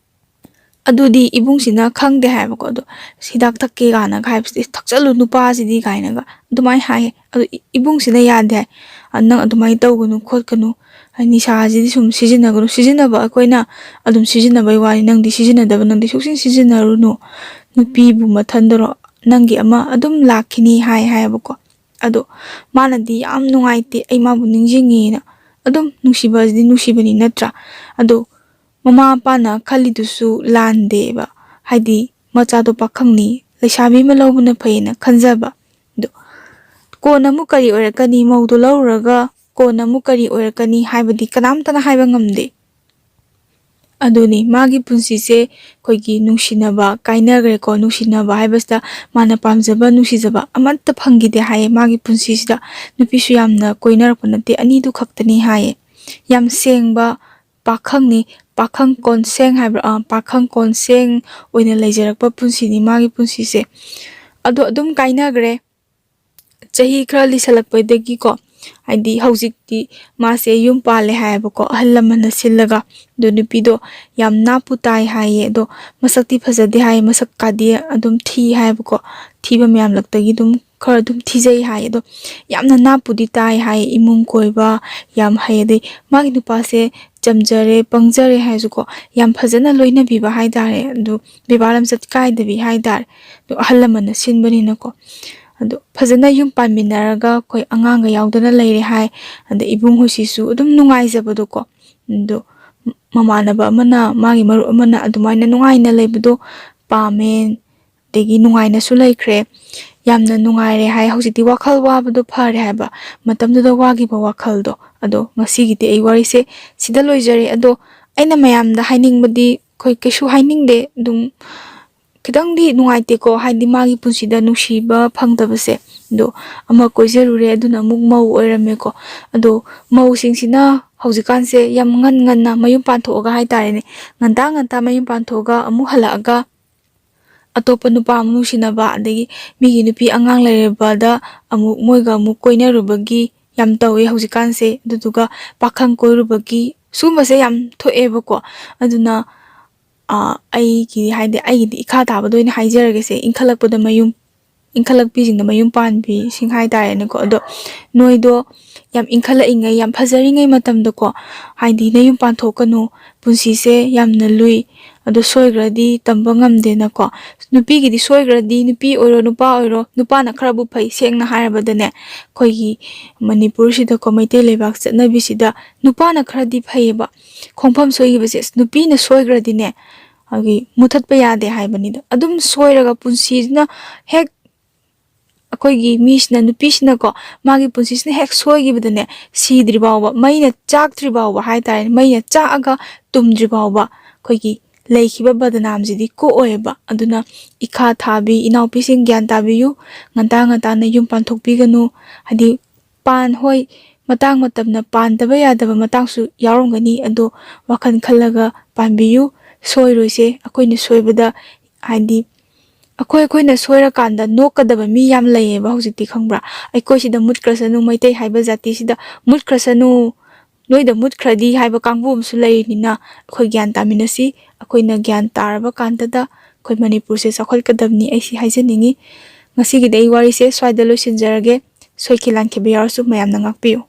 adudi ibungsina khangde haiba ko do hidak thakke gana ghaibsi thakchalu nupa sidi kaina ga adumai hai adu ibungsina yade nang adumai tawgunu khotkanu ani saji sum sijinagunu sijinaba akoina adum sijinabai wari nangdi sijinadaba nangdi suksin sijinaruno nupi bu mathandaro nangi ama adum lakhini hai bako ado manadi yam nungaite ai mabu ningjingi na adum nusibani natra ado mama pana khalidusu landeba haidi machado pakhangni lesabi malawbuna phaina khanjaba do kona mu kari orakani maudu lawraga kona mu kari orakani haibadi kanamtana haiba ngamde aduni magi punsi se koigi nungsinaba kainagre ko nungsinaba haibasta mana pamjaba nungsijaba amatta phangide haye magi punsi sida nupisu yamna koinarpa nate ani du khaktani haye yam sengba pakhangni pakhang konseng haibra pakhang konseng oina leijarakpa punsi ni magi punsi se ado adum kainagre chahi khra lisalakpaidagi ko haidi haujikti mase yum pale haibako ahallamana sillaga do nupido yam naputai haye do masakti phajade haye masak kadi adum thi haibako thiba myam laktagi dum khara dum thijai haye do yamna napudi tai haye imung koiba yam hayade magi nupase jamjare pangjare haijuko yam phajana loina biba haidare do bibalam sat kai debi haidar do ahallamana sinbani nako ꯑꯗꯣ ꯐꯖꯅ ꯌꯨꯝ ꯄꯥꯟꯃꯤꯟꯅꯔꯒ ꯑꯩꯈꯣꯏ ꯑꯉꯥꯡꯒ ꯌꯥꯎꯗꯅ ꯂꯩꯔꯦ ꯍꯥꯏ ꯑꯗ ꯏꯕꯨꯡꯍꯣꯏꯁꯤꯁꯨ ꯑꯗꯨꯝ ꯅꯨꯡꯉꯥꯏꯖꯕꯗꯣꯀꯣ ꯑꯗꯣ ꯃꯃꯥꯟꯅꯕ ꯑꯃꯅ ꯃꯥꯒꯤ ꯃꯔꯨꯞ ꯑꯃꯅ ꯑꯗꯨꯃꯥꯏꯅ ꯅꯨꯡꯉꯥꯏꯅ ꯂꯩꯕꯗꯣ ꯄꯥꯝꯃꯦ ꯑꯗꯒꯤ ꯅꯨꯡꯉꯥꯏꯅꯁꯨ ꯂꯩꯈ꯭ꯔꯦ ꯌꯥꯝꯅ ꯅꯨꯡꯉꯥꯏꯔꯦ ꯍꯥꯏ ꯍꯧꯖꯤꯛꯇꯤ ꯋꯥꯈꯜ ꯋꯥꯕꯗꯣ ꯐꯔꯦ ꯍꯥꯏꯕ ꯃꯇꯝꯗꯨꯗ ꯋꯥꯈꯤꯕ ꯋꯥꯈꯜꯗꯣ ꯑꯗꯣ ꯉꯁꯤꯒꯤꯗꯤ ꯑꯩ ꯋꯥꯔꯤꯁꯦ ꯁꯤꯗ ꯂꯣꯏꯖꯔꯦ ꯑꯗꯣ ꯑꯩꯅ ꯃꯌꯥꯝꯗ ꯍꯥꯏꯅꯤꯡꯕꯗꯤ ꯑꯩꯈꯣꯏ ꯀꯩꯁꯨ ꯍꯥꯏꯅꯤꯡꯗꯦ ꯑꯗꯨꯝ ꯈꯤꯇꯪꯗꯤ ꯅꯨꯡꯉꯥꯏꯇꯦꯀꯣ ꯍꯥꯏꯗꯤ ꯃꯥꯒꯤ ꯄꯨꯟꯁꯤꯗ ꯅꯨꯡꯁꯤꯕ ꯐꯪꯗꯕꯁꯦ ꯑꯗꯣ ꯑꯃ ꯀꯣꯏꯖꯔꯨꯔꯦ ꯑꯗꯨꯅ ꯑꯃꯨꯛ ꯃꯧ ꯑꯣꯏꯔꯝꯃꯦꯀꯣ ꯑꯗꯣ ꯃꯧꯁꯤꯡꯁꯤꯅ ꯍꯧꯖꯤꯛꯀꯥꯟꯁꯦ ꯌꯥꯝ ꯉꯟꯅ ꯃꯌꯨꯝ ꯄꯥꯟꯊꯣꯛꯑꯒ ꯍꯥꯏꯇꯥꯔꯦꯅꯦ ꯉꯟꯇꯥ ꯃꯌꯨꯝ ꯄꯥꯟꯊꯣꯛꯑꯒ ꯑꯃꯨꯛ ꯍꯜꯂꯛꯑꯒ ꯑꯇꯣꯞꯄ ꯅꯨꯄꯥ ꯑꯃꯨꯛ ꯅꯨꯡꯁꯤꯅꯕ ꯑꯗꯒꯤ ꯃꯤꯒꯤ ꯅꯨꯄꯤ ꯑꯉꯥꯡ ꯂꯩꯔꯕꯗ ꯑꯃꯨꯛ ꯃꯣꯏꯒ ꯑꯃꯨꯛ ꯀꯣꯏꯅꯔꯨꯕꯒꯤ ꯌꯥꯝ ꯇꯧꯋꯦ ꯍꯧꯖꯤꯛꯀꯥꯟꯁꯦ ꯑꯗꯨꯗꯨꯒ ꯄꯥꯈꯪ ꯀꯣꯏꯔꯨꯕꯒꯤ ꯁꯨꯝꯕꯁꯦ ꯌꯥꯝ ꯊꯣꯛꯑꯦꯕꯀꯣ ꯑꯗꯨꯅ ꯑꯩꯒꯤꯗꯤ ꯏꯈꯥ ꯊꯥꯕꯗ ꯑꯣꯏꯅ ꯍꯥꯏꯖꯔꯒꯦꯁꯦ ꯏꯟꯈꯠꯂꯛꯄꯤꯁꯤꯡꯗ ꯃꯌꯨꯝ ꯄꯥꯟꯕꯤꯁꯤꯡ ꯍꯥꯏꯇꯥꯔꯦꯅꯦꯀꯣ ꯑꯗꯣ ꯅꯣꯏꯗꯣ ꯌꯥꯝ ꯏꯟꯈꯠꯂꯛꯏꯉꯩ ꯌꯥꯝ ꯐꯖꯔꯤꯉꯩ ꯃꯇꯝꯗꯀꯣ ꯍꯥꯏꯗꯤ ꯅꯌꯨꯝ ꯄꯥꯟꯊꯣꯛꯀꯅꯨ ꯄꯨꯟꯁꯤꯁꯦ ꯌꯥꯝꯅ ꯂꯨꯏ ꯑꯗꯣ ꯁꯣꯏꯈ꯭ꯔꯗꯤ ꯇꯝꯕ ꯉꯝꯗꯦꯅꯀꯣ ꯅꯨꯄꯤꯒꯤꯗꯤ ꯁꯣꯏꯈ꯭ꯔꯗꯤ ꯅꯨꯄꯤ ꯑꯣꯏꯔꯣ ꯅꯨꯄꯥ ꯑꯣꯏꯔꯣ ꯅꯨꯄꯥꯅ ꯈꯔꯕꯨ ꯐꯩ ꯁꯦꯡꯅ ꯍꯥꯏꯔꯕꯗꯅꯦ ꯑꯩꯈꯣꯏꯒꯤ ꯃꯅꯤꯄꯨꯔꯁꯤꯗꯀꯣ ꯃꯩꯇꯩ ꯂꯩꯕꯥꯛ ꯆꯠꯅꯕꯤꯁꯤꯗ ꯅꯨꯄꯥꯅ ꯈꯔꯗꯤ ꯐꯩꯌꯦꯕ ꯈꯣꯡꯐꯝ ꯁꯣꯏꯈꯤꯕꯁꯦ ꯅꯨꯄꯤꯅ ꯁꯣꯏꯈ꯭ꯔꯗꯤꯅꯦ ꯃꯨꯊꯠꯄ ꯌꯥꯗꯦ ꯍꯥꯏꯕꯅꯤꯗ ꯑꯗꯨꯝ ꯁꯣꯏꯔꯒ ꯄꯨꯟꯁꯤꯁꯤꯅ ꯍꯦꯛ ꯑꯩꯈꯣꯏꯒꯤ ꯃꯤꯁꯤꯅ ꯅꯨꯄꯤꯁꯤꯅꯀꯣ ꯃꯥꯒꯤ ꯄꯨꯟꯁꯤꯁꯤꯅ ꯍꯦꯛ ꯁꯣꯏꯈꯤꯕꯗꯅꯦ ꯁꯤꯗ꯭ꯔꯤ ꯐꯥꯎꯕ ꯃꯩꯅ ꯆꯥꯛꯇ꯭ꯔꯤ ꯐꯥꯎꯕ ꯍꯥꯏꯇꯥꯔꯦ ꯃꯩꯅ ꯆꯥꯛꯑꯒ ꯇꯨꯝꯗ꯭ꯔꯤ ꯐꯥꯎꯕ ꯑꯩꯈꯣꯏꯒꯤ ꯂꯩꯈꯤꯕ ꯕꯗꯅꯥꯝꯁꯤꯗꯤ ꯀꯣꯛꯑꯣꯏꯕ ꯑꯗꯨꯅ ꯏꯈꯥ ꯊꯥꯕꯤ ꯏꯅꯥꯎꯄꯤꯁꯤꯡ ꯒ꯭ꯌꯥꯟ ꯇꯥꯕꯤꯌꯨ ꯉꯟꯇꯥꯅ ꯌꯨꯝ ꯄꯥꯟꯊꯣꯛꯄꯤꯒꯅꯨ ꯍꯥꯏꯗꯤ ꯍꯣꯏ ꯃꯇꯥꯡ ꯃꯇꯝꯅ ꯄꯥꯟꯗꯕ ꯌꯥꯗꯕ ꯃꯇꯥꯡꯁꯨ ꯌꯥꯎꯔꯝꯒꯅꯤ ꯑꯗꯣ ꯋꯥꯈꯜ ꯈꯜꯂꯒ ꯄꯥꯟꯕꯤꯌꯨ ꯁꯣꯏꯔꯣꯏꯁꯦ ꯑꯩꯈꯣꯏꯅ ꯁꯣꯏꯕꯗ ꯍꯥꯏꯗꯤ ꯑꯩꯈꯣꯏꯅ ꯁꯣꯏꯔꯀꯥꯟꯗ ꯅꯣꯛꯀꯗꯕ ꯃꯤ ꯌꯥꯝ ꯂꯩꯌꯦꯕ ꯍꯧꯖꯤꯛꯇꯤ ꯈꯪꯕ꯭ꯔꯥ ꯑꯩꯈꯣꯏꯁꯤꯗ ꯃꯨꯠꯈ꯭ꯔꯁꯅꯨ ꯃꯩꯇꯩ ꯍꯥꯏꯕ ꯖꯥꯇꯤꯁꯤꯗ ꯃꯨꯠꯈ꯭ꯔꯁꯅꯨ ꯅꯣꯏꯗ ꯃꯨꯠꯈ꯭ꯔꯗꯤ ꯍꯥꯏꯕ ꯀꯥꯡꯕꯨ ꯑꯃꯁꯨ ꯂꯩꯔꯤꯅꯤꯅ ꯑꯩꯈꯣꯏ ꯒ꯭ꯌꯥꯟ ꯇꯥꯃꯤꯟꯅꯁꯤ ꯑꯩꯈꯣꯏꯅ ꯒ꯭ꯌꯥꯟ ꯇꯥꯔꯕ ꯀꯥꯟꯗꯗ ꯑꯩꯈꯣই ꯃꯅꯤꯄꯨꯔꯁꯦ ꯆꯥꯎꯈꯠꯀꯗꯕꯅꯤ ꯑꯩ ꯍꯥꯏꯖꯅꯤꯡꯉꯤ ꯉꯁꯤꯒꯤꯗꯤ ꯑꯩ ꯋꯥꯔꯤꯁꯦ ꯁ꯭ꯋꯥꯏꯗ ꯂꯣꯏꯁꯤꯟꯖꯔꯒꯦ ꯁꯣꯏꯈꯤ ꯂꯥꯟꯈꯤꯕ ꯌꯥꯎꯔꯁꯨ ꯃꯌꯥꯝꯅ ꯉꯥꯛꯄꯤꯌꯨ